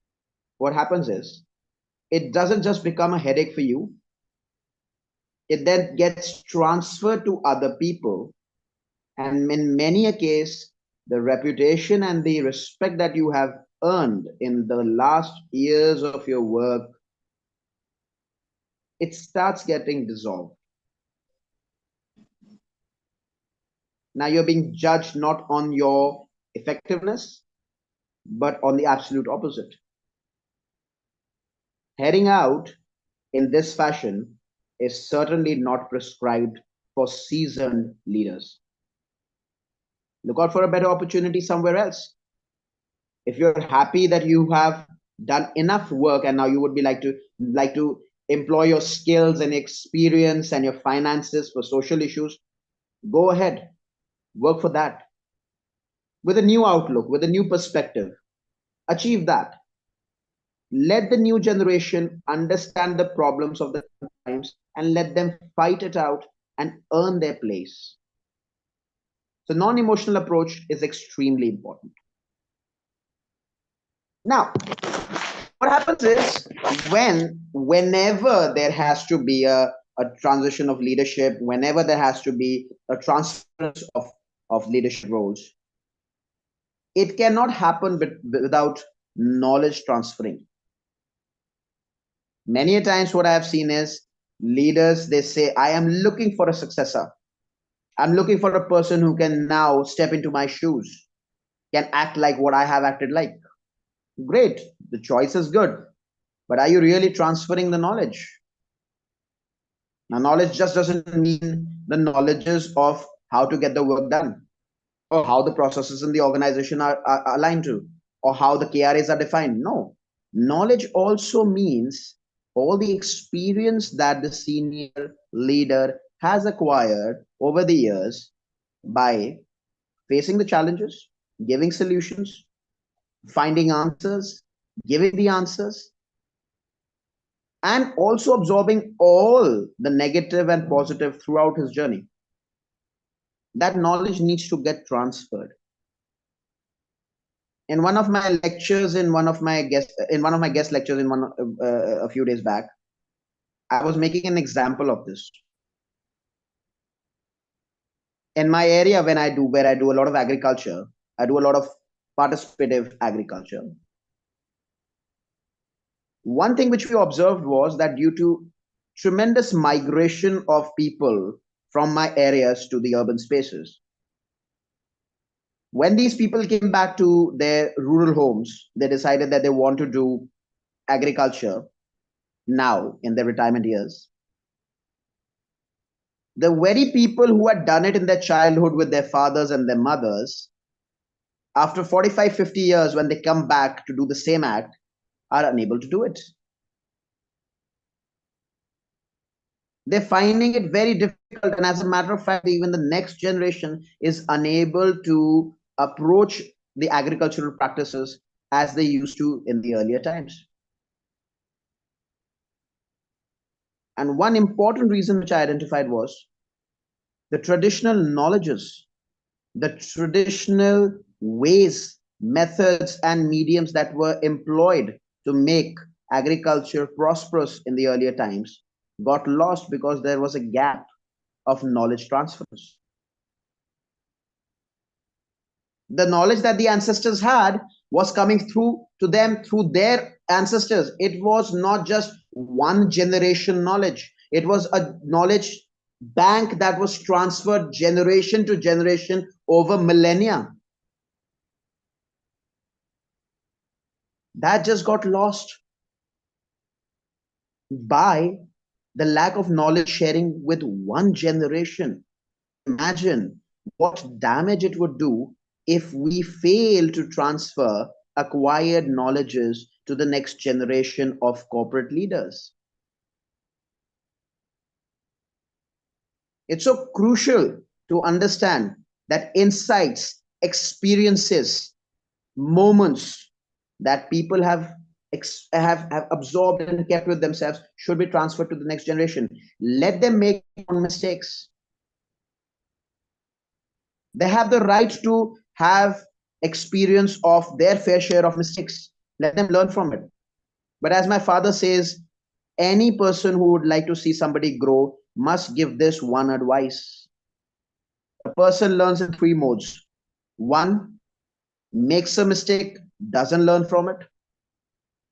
what happens is it doesn't just become a headache for you, it then gets transferred to other people. And in many a case, the reputation and the respect that you have earned in the last years of your work, it starts getting dissolved. Now you're being judged not on your effectiveness, but on the absolute opposite. Heading out in this fashion is certainly not prescribed for seasoned leaders. Look out for a better opportunity somewhere else. If you're happy that you have done enough work and now you would be like to employ your skills and experience and your finances for social issues, go ahead, work for that with a new outlook, with a new perspective. Achieve that. Let the new generation understand the problems of the times and let them fight it out and earn their place. So non-emotional approach is extremely important. Now, what happens is whenever there has to be a transition of leadership, whenever there has to be a transference of leadership roles, it cannot happen without knowledge transferring. Many a times what I have seen is leaders, they say, I am looking for a successor. I'm looking for a person who can now step into my shoes, can act like what I have acted like. Great, the choice is good. But are you really transferring the knowledge? Now, knowledge just doesn't mean the knowledges of how to get the work done, or how the processes in the organization are aligned to, or how the KRAs are defined. No. Knowledge also means all the experience that the senior leader has acquired over the years by facing the challenges, giving solutions, finding answers, giving the answers, and also absorbing all the negative and positive throughout his journey. That knowledge needs to get transferred. In one of my lectures, in one of my guest lectures, a few days back, I was making an example of this. In my area, where I do a lot of agriculture, I do a lot of participative agriculture. One thing which we observed was that due to tremendous migration of people from my areas to the urban spaces, when these people came back to their rural homes, they decided that they want to do agriculture now in their retirement years. The very people who had done it in their childhood with their fathers and their mothers, after 45, 50 years, when they come back to do the same act, are unable to do it. They're finding it very difficult. And as a matter of fact, even the next generation is unable to approach the agricultural practices as they used to in the earlier times. And one important reason which I identified was the traditional knowledges, the traditional ways, methods, and mediums that were employed to make agriculture prosperous in the earlier times got lost because there was a gap of knowledge transfers. The knowledge that the ancestors had was coming through to them through their ancestors. It was not just one generation knowledge, it was a knowledge bank that was transferred generation to generation over millennia. That just got lost by the lack of knowledge sharing with one generation. Imagine what damage it would do if we fail to transfer acquired knowledges to the next generation of corporate leaders. It's so crucial to understand that insights, experiences, moments that people have absorbed and kept with themselves should be transferred to the next generation. Let them make mistakes. They have the right to have experience of their fair share of mistakes. Let them learn from it. But as my father says, any person who would like to see somebody grow must give this one advice. A person learns in three modes. One, makes a mistake, doesn't learn from it.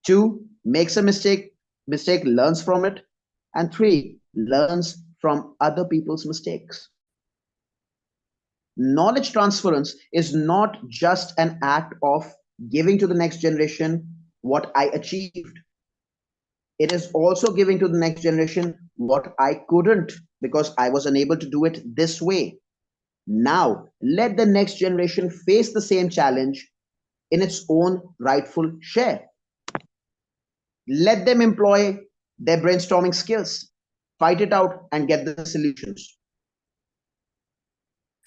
Two, makes a mistake, learns from it. And three, learns from other people's mistakes. Knowledge transference is not just an act of giving to the next generation what I achieved. It is also giving to the next generation what I couldn't because I was unable to do it this way. Now, let the next generation face the same challenge in its own rightful share. Let them employ their brainstorming skills, fight it out, and get the solutions.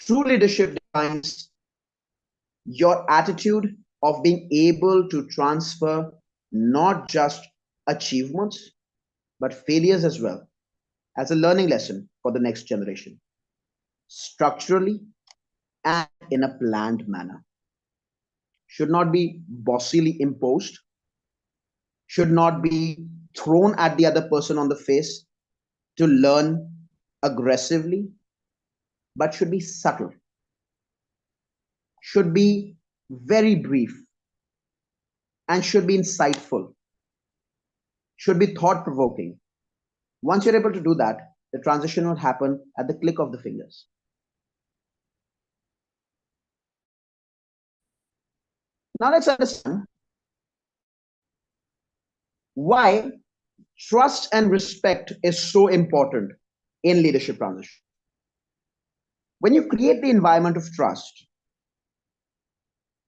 True leadership defines your attitude of being able to transfer not just achievements, but failures as well as a learning lesson for the next generation, structurally and in a planned manner. Should not be bossily imposed, should not be thrown at the other person on the face to learn aggressively, but should be subtle, should be very brief, and should be insightful, should be thought provoking. Once you're able to do that, the transition will happen at the click of the fingers. Now let's understand why trust and respect is so important in leadership transition. When you create the environment of trust,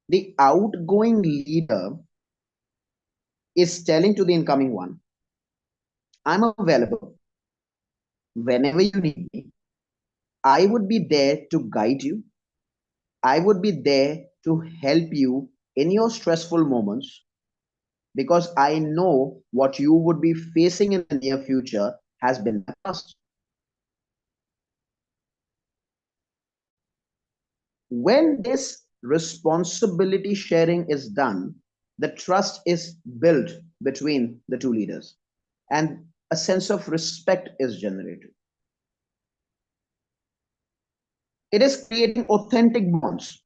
the outgoing leader is telling to the incoming one, I'm available whenever you need me. I would be there to guide you. I would be there to help you in your stressful moments because I know what you would be facing in the near future has been the past. When this responsibility sharing is done, the trust is built between the two leaders and a sense of respect is generated. It is creating authentic bonds.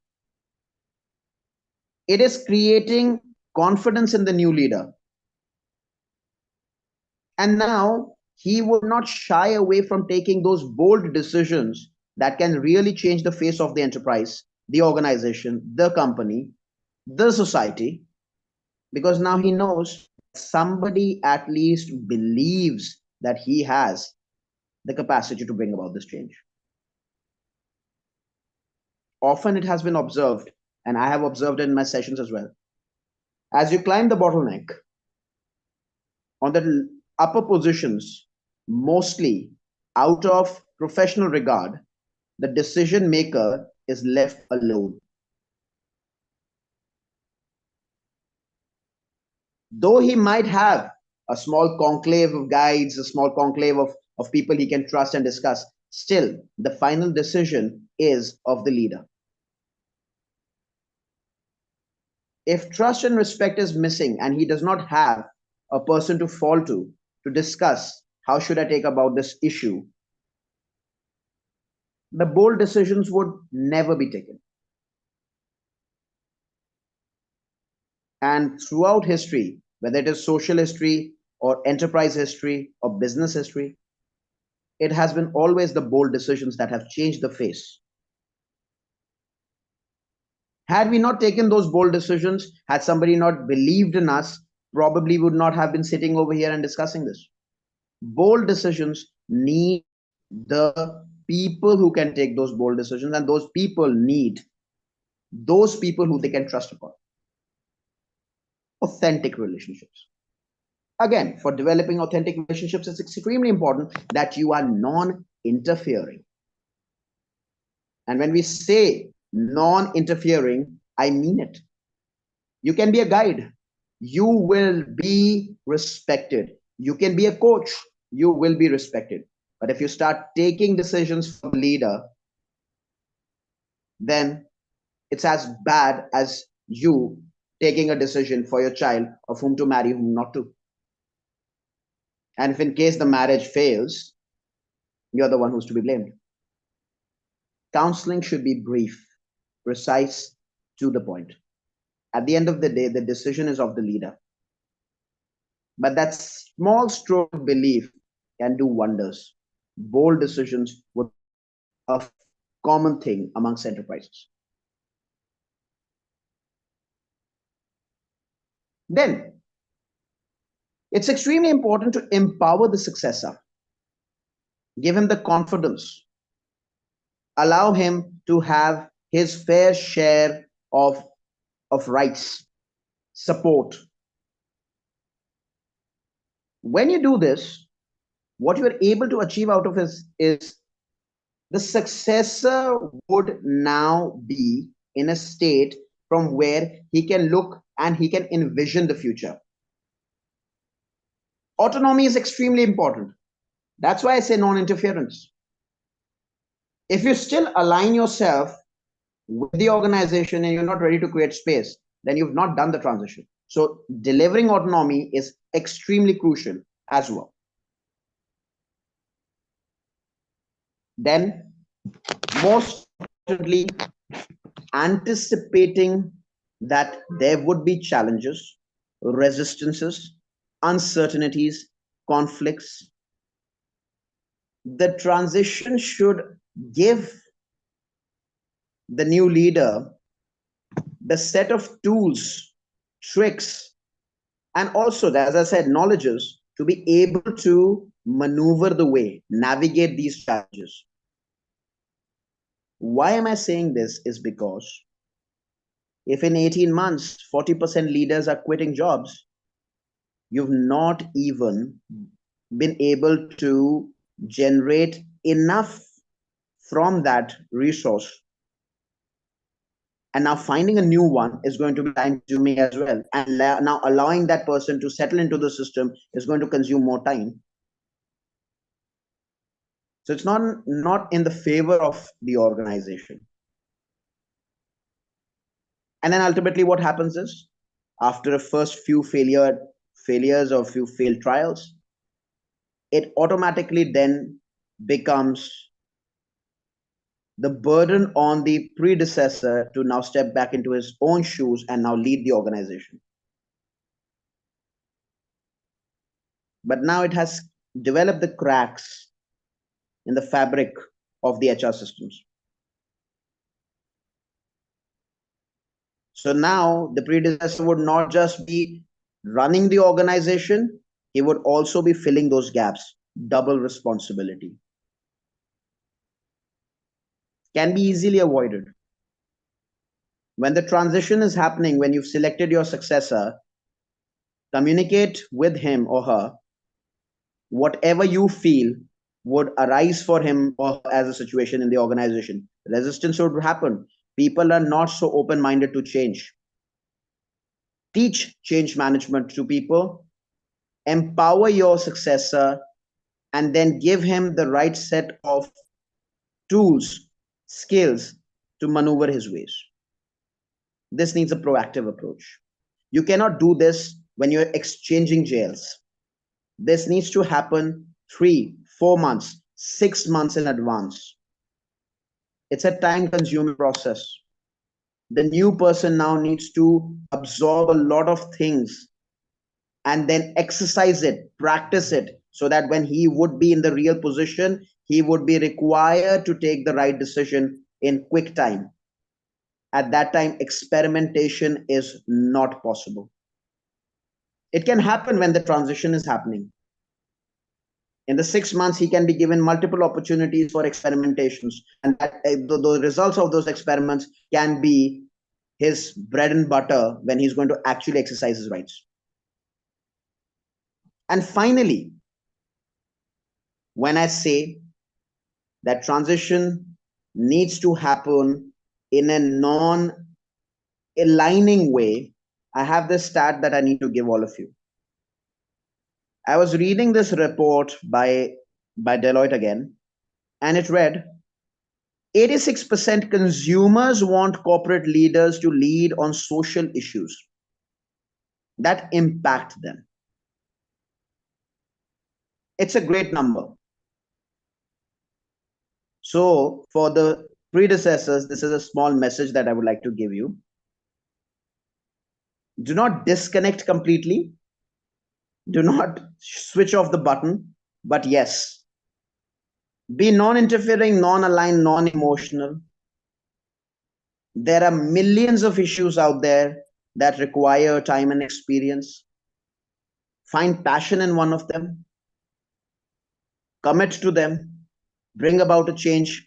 It is creating confidence in the new leader. And now he would not shy away from taking those bold decisions that can really change the face of the enterprise, the organization, the company, the society, because now he knows somebody at least believes that he has the capacity to bring about this change. Often it has been observed, and I have observed it in my sessions as well. As you climb the bottleneck, on the upper positions, mostly out of professional regard, the decision maker is left alone. Though he might have a small conclave of guides, a small conclave of people he can trust and discuss, still the final decision is of the leader. If trust and respect is missing and he does not have a person to fall to discuss how should I take about this issue, the bold decisions would never be taken. And throughout history, whether it is social history or enterprise history or business history, it has been always the bold decisions that have changed the face. Had we not taken those bold decisions, had somebody not believed in us, probably would not have been sitting over here and discussing this. Bold decisions need the people who can take those bold decisions, and those people need those people who they can trust upon. Authentic relationships. Again, for developing authentic relationships, it's extremely important that you are non-interfering. And when we say non-interfering, I mean it. You can be a guide. You will be respected. You can be a coach. You will be respected. But if you start taking decisions from the leader, then it's as bad as you taking a decision for your child of whom to marry, whom not to. And if in case the marriage fails, you're the one who's to be blamed. Counseling should be brief, precise, to the point. At the end of the day, the decision is of the leader. But that small stroke of belief can do wonders. Bold decisions would be a common thing amongst enterprises. Then, it's extremely important to empower the successor, give him the confidence, allow him to have his fair share of rights, support. When you do this, what you are able to achieve out of this is the successor would now be in a state from where he can look and he can envision the future. Autonomy is extremely important. That's why I say non-interference. If you still align yourself with the organization and you're not ready to create space, then you've not done the transition. So delivering autonomy is extremely crucial as well. Then, most importantly, anticipating that there would be challenges, resistances, uncertainties, conflicts. The transition should give the new leader the set of tools, tricks, and also, as I said, knowledges to be able to maneuver the way, navigate these challenges. Why am I saying this is because if in 18 months, 40% leaders are quitting jobs, you've not even been able to generate enough from that resource. And now finding a new one is going to be time consuming as well. And now allowing that person to settle into the system is going to consume more time. So it's not in the favor of the organization. And then ultimately what happens is, after a first few failures or few failed trials, it automatically then becomes the burden on the predecessor to now step back into his own shoes and now lead the organization. But now it has developed the cracks in the fabric of the HR systems. So now the predecessor would not just be running the organization, he would also be filling those gaps. Double responsibility can be easily avoided. When the transition is happening, when you've selected your successor, communicate with him or her whatever you feel would arise for him or her as a situation in the organization. Resistance would happen. People are not so open-minded to change. Teach change management to people, empower your successor, and then give him the right set of tools, skills to maneuver his ways. This needs a proactive approach. You cannot do this when you're exchanging jails. This needs to happen 3, 4 months, 6 months in advance. It's a time-consuming process. The new person now needs to absorb a lot of things and then exercise it, practice it, so that when he would be in the real position, he would be required to take the right decision in quick time. At that time, experimentation is not possible. It can happen when the transition is happening. In the 6 months, he can be given multiple opportunities for experimentations, and the results of those experiments can be his bread and butter when he's going to actually exercise his rights. And finally, when I say that transition needs to happen in a non-aligning way, I have this stat that I need to give all of you. I was reading this report by Deloitte again, and it read 86% consumers want corporate leaders to lead on social issues that impact them. It's a great number. So, for the predecessors, this is a small message that I would like to give you. Do not disconnect completely. Do not switch off the button, but yes, be non interfering, non aligned, non emotional. There are millions of issues out there that require time and experience. Find passion in one of them, commit to them, bring about a change,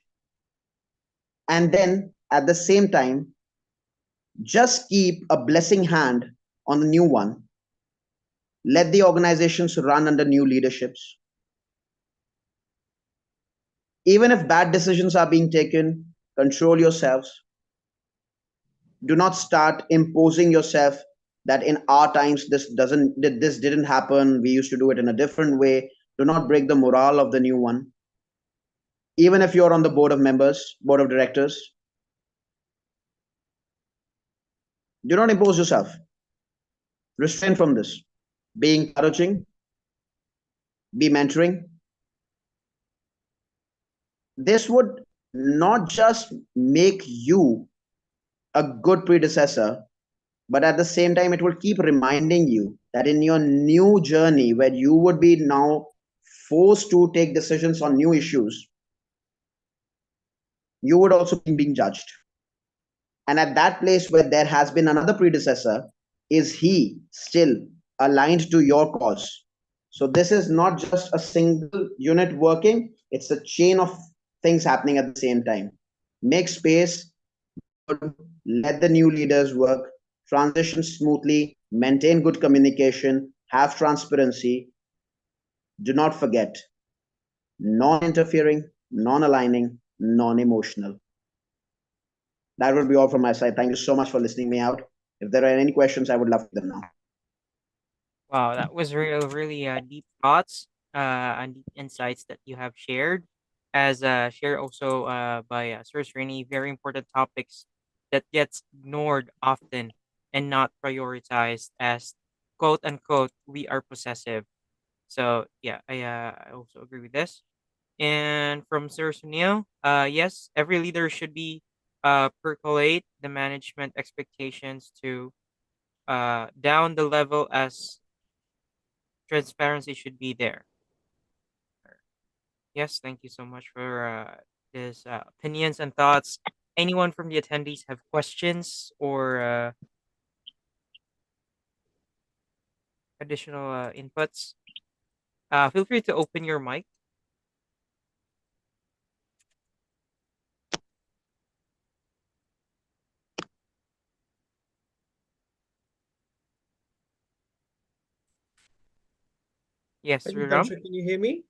and then at the same time, just keep a blessing hand on the new one. Let the organizations run under new leaderships. Even if bad decisions are being taken, control yourselves. Do not start imposing yourself that in our times this didn't happen. We used to do it in a different way. Do not break the morale of the new one. Even if you're on the board of directors, do not impose yourself. Restrain from this. Be encouraging, be mentoring. This would not just make you a good predecessor, but at the same time, it will keep reminding you that in your new journey, where you would be now forced to take decisions on new issues, you would also be being judged. And at that place where there has been another predecessor, is he still aligned to your cause? So this is not just a single unit working, it's a chain of things happening at the same time. Make space, let the new leaders work, transition smoothly, maintain good communication, have transparency. Do not forget, non-interfering, non-aligning, non-emotional. That would be all from my side. Thank you so much for listening me out. If there are any questions, I would love them now. Wow, that was really deep thoughts and deep insights that you have shared. As shared also by Sir Srini, very important topics that gets ignored often and not prioritized as quote unquote we are possessive. So yeah, I also agree with this. And from Sir Sunil, yes, every leader should be percolate the management expectations to down the level as transparency should be there. Yes, thank you so much for this opinions and thoughts. Anyone from the attendees have questions or additional inputs? Feel free to open your mic. Yes, Ram? Can you hear me?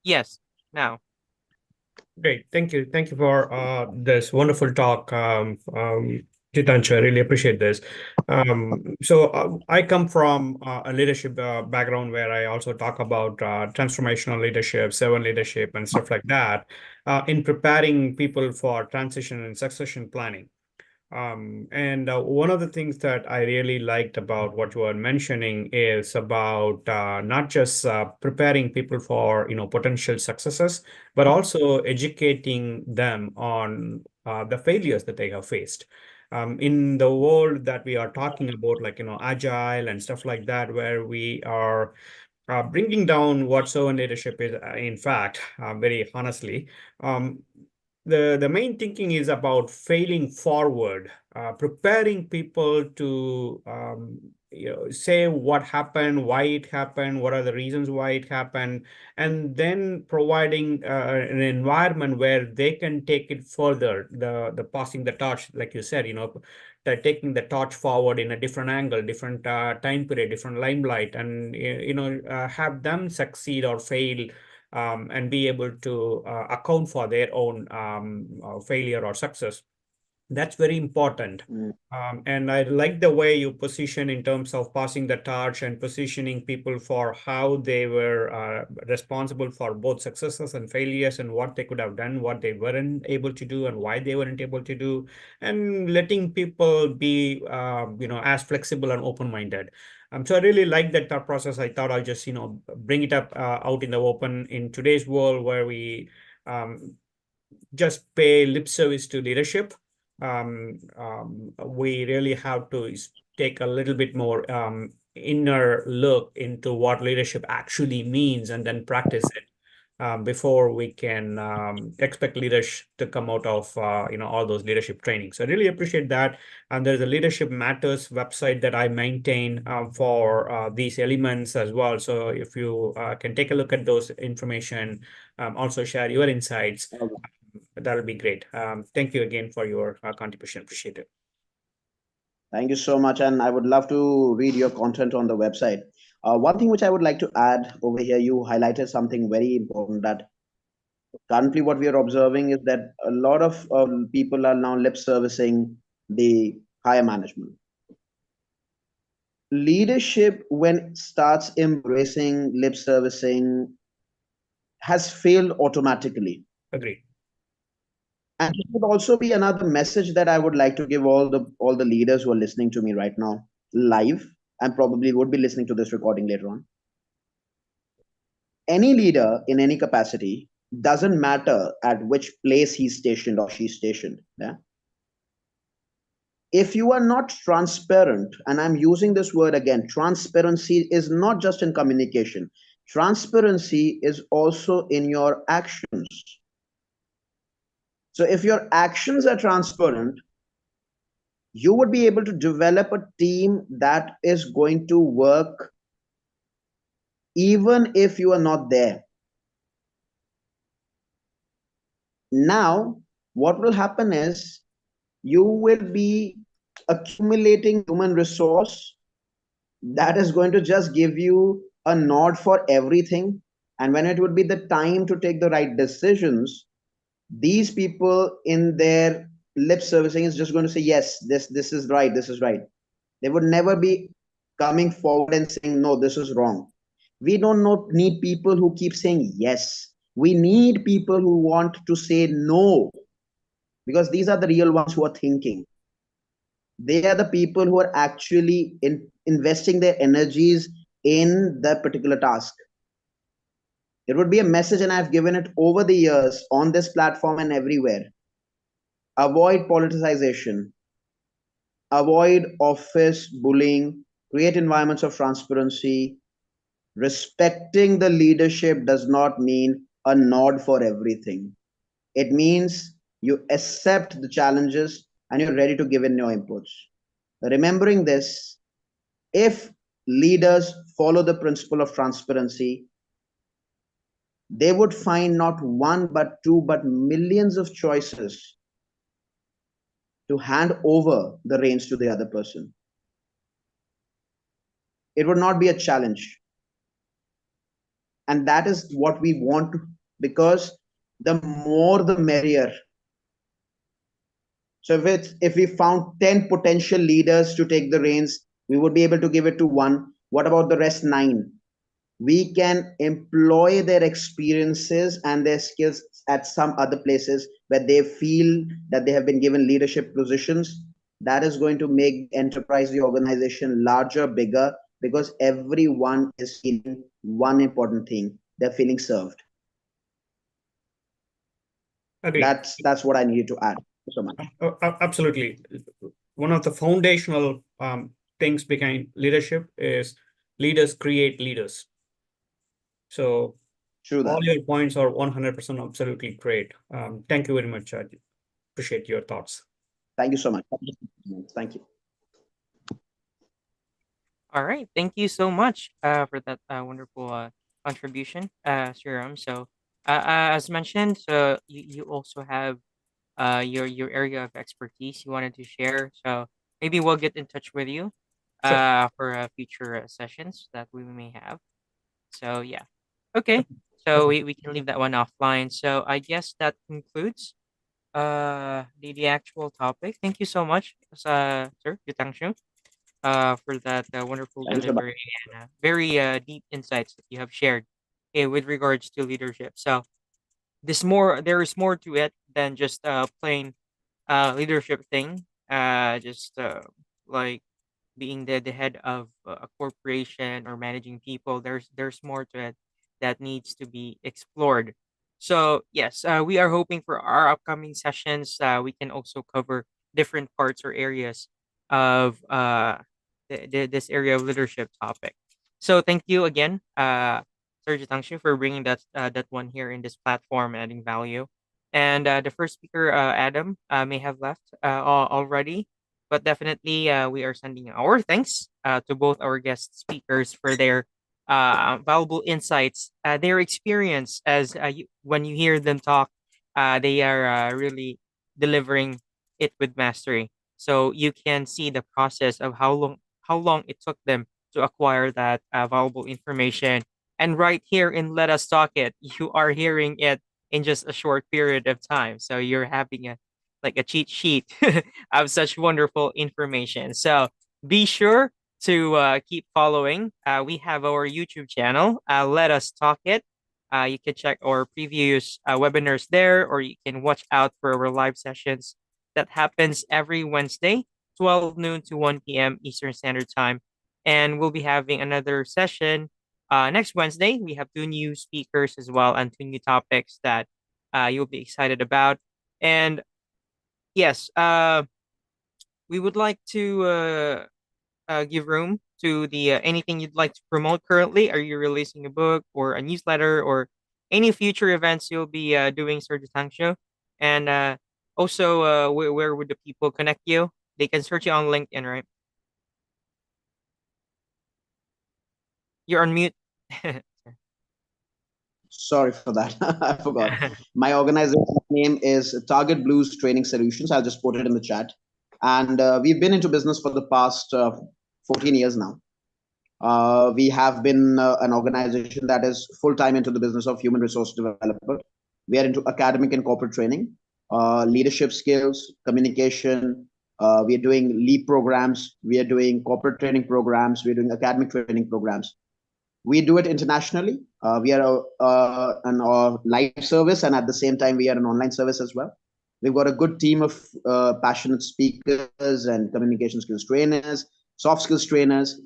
Yes, now. Great. Thank you. Thank you for this wonderful talk, Jitanshu. I really appreciate this. I come from a leadership background where I also talk about transformational leadership, servant leadership, and stuff like that in preparing people for transition and succession planning. And one of the things that I really liked about what you were mentioning is about not just preparing people for potential successes, but also educating them on the failures that they have faced. In the world that we are talking about, like agile and stuff like that, where we are bringing down what servant leadership is, in fact, very honestly. The main thinking is about failing forward, preparing people to say what happened, why it happened, what are the reasons why it happened, and then providing an environment where they can take it further. The passing the torch, like you said, taking the torch forward in a different angle, different time period, different limelight, and have them succeed or fail and be able to account for their own failure or success. That's very important. And I like the way you position in terms of passing the torch and positioning people for how they were responsible for both successes and failures and what they could have done, what they weren't able to do, and why they weren't able to do, and letting people be, as flexible and open-minded. So I really like that thought process. I thought I'll just, bring it up out in the open in today's world where we just pay lip service to leadership. We really have to take a little bit more inner look into what leadership actually means and then practice it before we can expect leaders to come out of all those leadership trainings. So I really appreciate that. And there's a Leadership Matters website that I maintain for these elements as well. So if you can take a look at those information, also share your insights. That'll be great. Thank you again for your contribution. Appreciate it. Thank you so much. And I would love to read your content on the website. One thing which I would like to add over here, you highlighted something very important, that currently what we are observing is that a lot of people are now lip servicing the higher management. Leadership, when it starts embracing lip servicing, has failed automatically. Agreed. And it would also be another message that I would like to give all the leaders who are listening to me right now live, and probably would be listening to this recording later on. Any leader in any capacity, doesn't matter at which place he's stationed or she's stationed. Yeah. If you are not transparent, and I'm using this word again, transparency is not just in communication. Transparency is also in your actions. So if your actions are transparent, you would be able to develop a team that is going to work even if you are not there. Now, what will happen is you will be accumulating human resource that is going to just give you a nod for everything. And when it would be the time to take the right decisions, these people in their lip servicing is just going to say, yes, this is right, this is right. They would never be coming forward and saying, no, this is wrong. We don't need people who keep saying yes. We need people who want to say no, because these are the real ones who are thinking. They are the people who are actually investing their energies in that particular task. It would be a message, and I've given it over the years on this platform and everywhere. Avoid politicization. Avoid office bullying. Create environments of transparency. Respecting the leadership does not mean a nod for everything. It means you accept the challenges and you're ready to give in your inputs. Remembering this, if leaders follow the principle of transparency, they would find not one, but two, but millions of choices to hand over the reins to the other person. It would not be a challenge. And that is what we want to, because the more the merrier. So if we found 10 potential leaders to take the reins, we would be able to give it to one. What about the rest 9? We can employ their experiences and their skills at some other places where they feel that they have been given leadership positions. That is going to make the enterprise, the organization larger, bigger, because everyone is feeling one important thing. They're feeling served. Agreed. That's what I needed to add. So much. Absolutely. One of the foundational things behind leadership is leaders create leaders. So all your points are 100% absolutely great. Thank you very much. I appreciate your thoughts. Thank you so much. Thank you. All right. Thank you so much for that wonderful contribution, Sriram. So, as mentioned, so you also have your area of expertise you wanted to share. So maybe we'll get in touch with you Sure. for future sessions that we may have. So yeah. Okay. So Okay. we can leave that one offline. So I guess that concludes the actual topic. Thank you so much, sir Yutangshu, for that wonderful Thank you so much. delivery and very deep insights that you have shared with regards to leadership. So there is more to it than just plain leadership thing. Just like being the head of a corporation or managing people. There's more to it that needs to be explored. So yes, we are hoping for our upcoming sessions. We can also cover different parts or areas of this area of leadership topic. So thank you again, Sergio Tangshu, for bringing that one here in this platform, adding value. And the first speaker, Adam, may have left already, but definitely, we are sending our thanks to both our guest speakers for their valuable insights, their experience as when you hear them talk, they are really delivering it with mastery. So you can see the process of how long it took them to acquire that valuable information. And right here in Let Us Talk It, you are hearing it in just a short period of time. So you're having a cheat sheet of such wonderful information. So be sure to keep following. We have our YouTube channel. Let us talk it. You can check our previous webinars there, or you can watch out for our live sessions that happens every Wednesday, 12 noon to 1 p.m. Eastern Standard Time. And we'll be having another session next Wednesday. We have two new speakers as well and two new topics that you'll be excited about. And yes, we would like to give room to the anything you'd like to promote currently. Are you releasing a book or a newsletter or any future events you'll be doing, Sir Tang Show? And also, where would the people connect you? They can search you on LinkedIn, right? You're on mute. Sorry for that. I forgot. My organization name is Target Blues Training Solutions. I'll just put it in the chat. And we've been into business for the past 14 years now. We have been an organization that is full time into the business of human resource development. We are into academic and corporate training, leadership skills, communication. We are doing leap programs. We are doing corporate training programs. We are doing academic training programs. We do it internationally. We are an live service, and at the same time, we are an online service as well. We've got a good team of passionate speakers and communication skills trainers, soft skills trainers.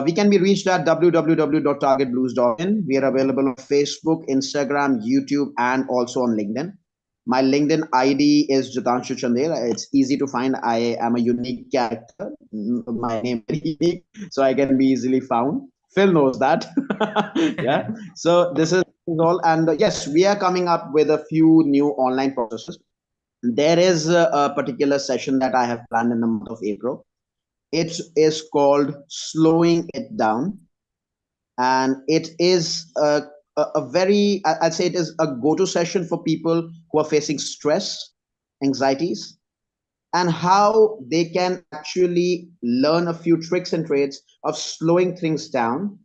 We can be reached at www.targetblues.in. We are available on Facebook, Instagram, YouTube, and also on LinkedIn. My LinkedIn ID is Jitanshu Chandel. It's easy to find. I am a unique character. My name is unique, so I can be easily found. Phil knows that. Yeah. So this is all. And yes, we are coming up with a few new online processes. There is a particular session that I have planned in the month of April. It is called Slowing It Down. And it is a very, I'd say it is a go-to session for people who are facing stress, anxieties, and how they can actually learn a few tricks and trades of slowing things down,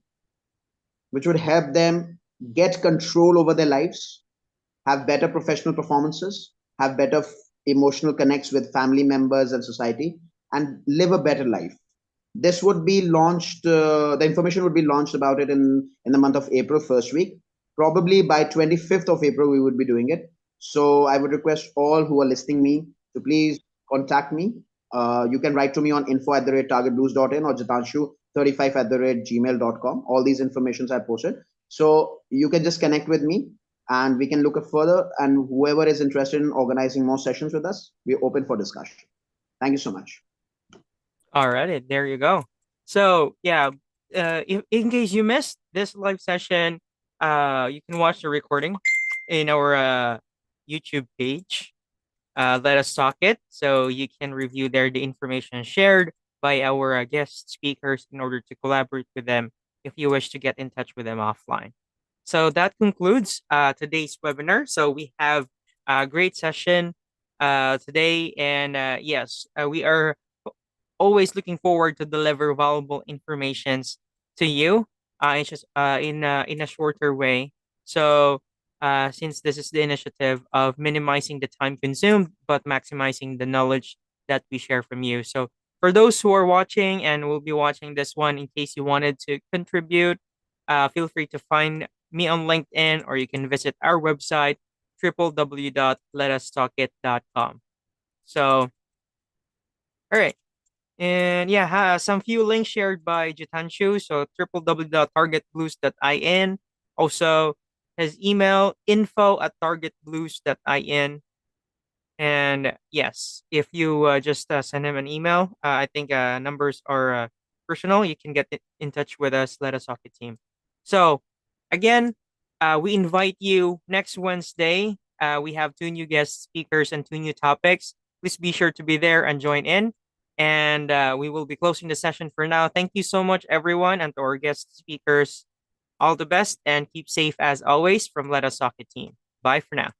which would help them get control over their lives, have better professional performances, have better emotional connects with family members and society, and live a better life. This would be launched, the information would be launched about it in the month of April, first week. Probably by 25th of April, we would be doing it. So I would request all who are listening me to please contact me. You can write to me on info@targetblues.in or jitanshu35@gmail.com. All these informations are posted. So you can just connect with me and we can look at further. And whoever is interested in organizing more sessions with us, we're open for discussion. Thank you so much. All right, there you go. So yeah, if, in case you missed this live session, you can watch the recording in our YouTube page. Let us talk it, so you can review there the information shared by our guest speakers in order to collaborate with them if you wish to get in touch with them offline. So that concludes today's webinar. So we have a great session today, and yes, we are always looking forward to deliver valuable informations to you in just in a shorter way. So since this is the initiative of minimizing the time consumed but maximizing the knowledge that we share from you. So for those who are watching and will be watching this one, in case you wanted to contribute, feel free to find me on LinkedIn, or you can visit our website, www.letustalkit.com. So, all right. And yeah, some few links shared by Jitanshu. So www.targetblues.in. Also, his email info@targetblues.in. And yes, if you just send him an email, I think numbers are personal. You can get in touch with us. Let us talk the team. So again, we invite you next Wednesday. We have two new guest speakers and two new topics. Please be sure to be there and join in. And we will be closing the session for now. Thank you so much, everyone, and to our guest speakers. All the best and keep safe as always from Let Us Talk It team. Bye for now.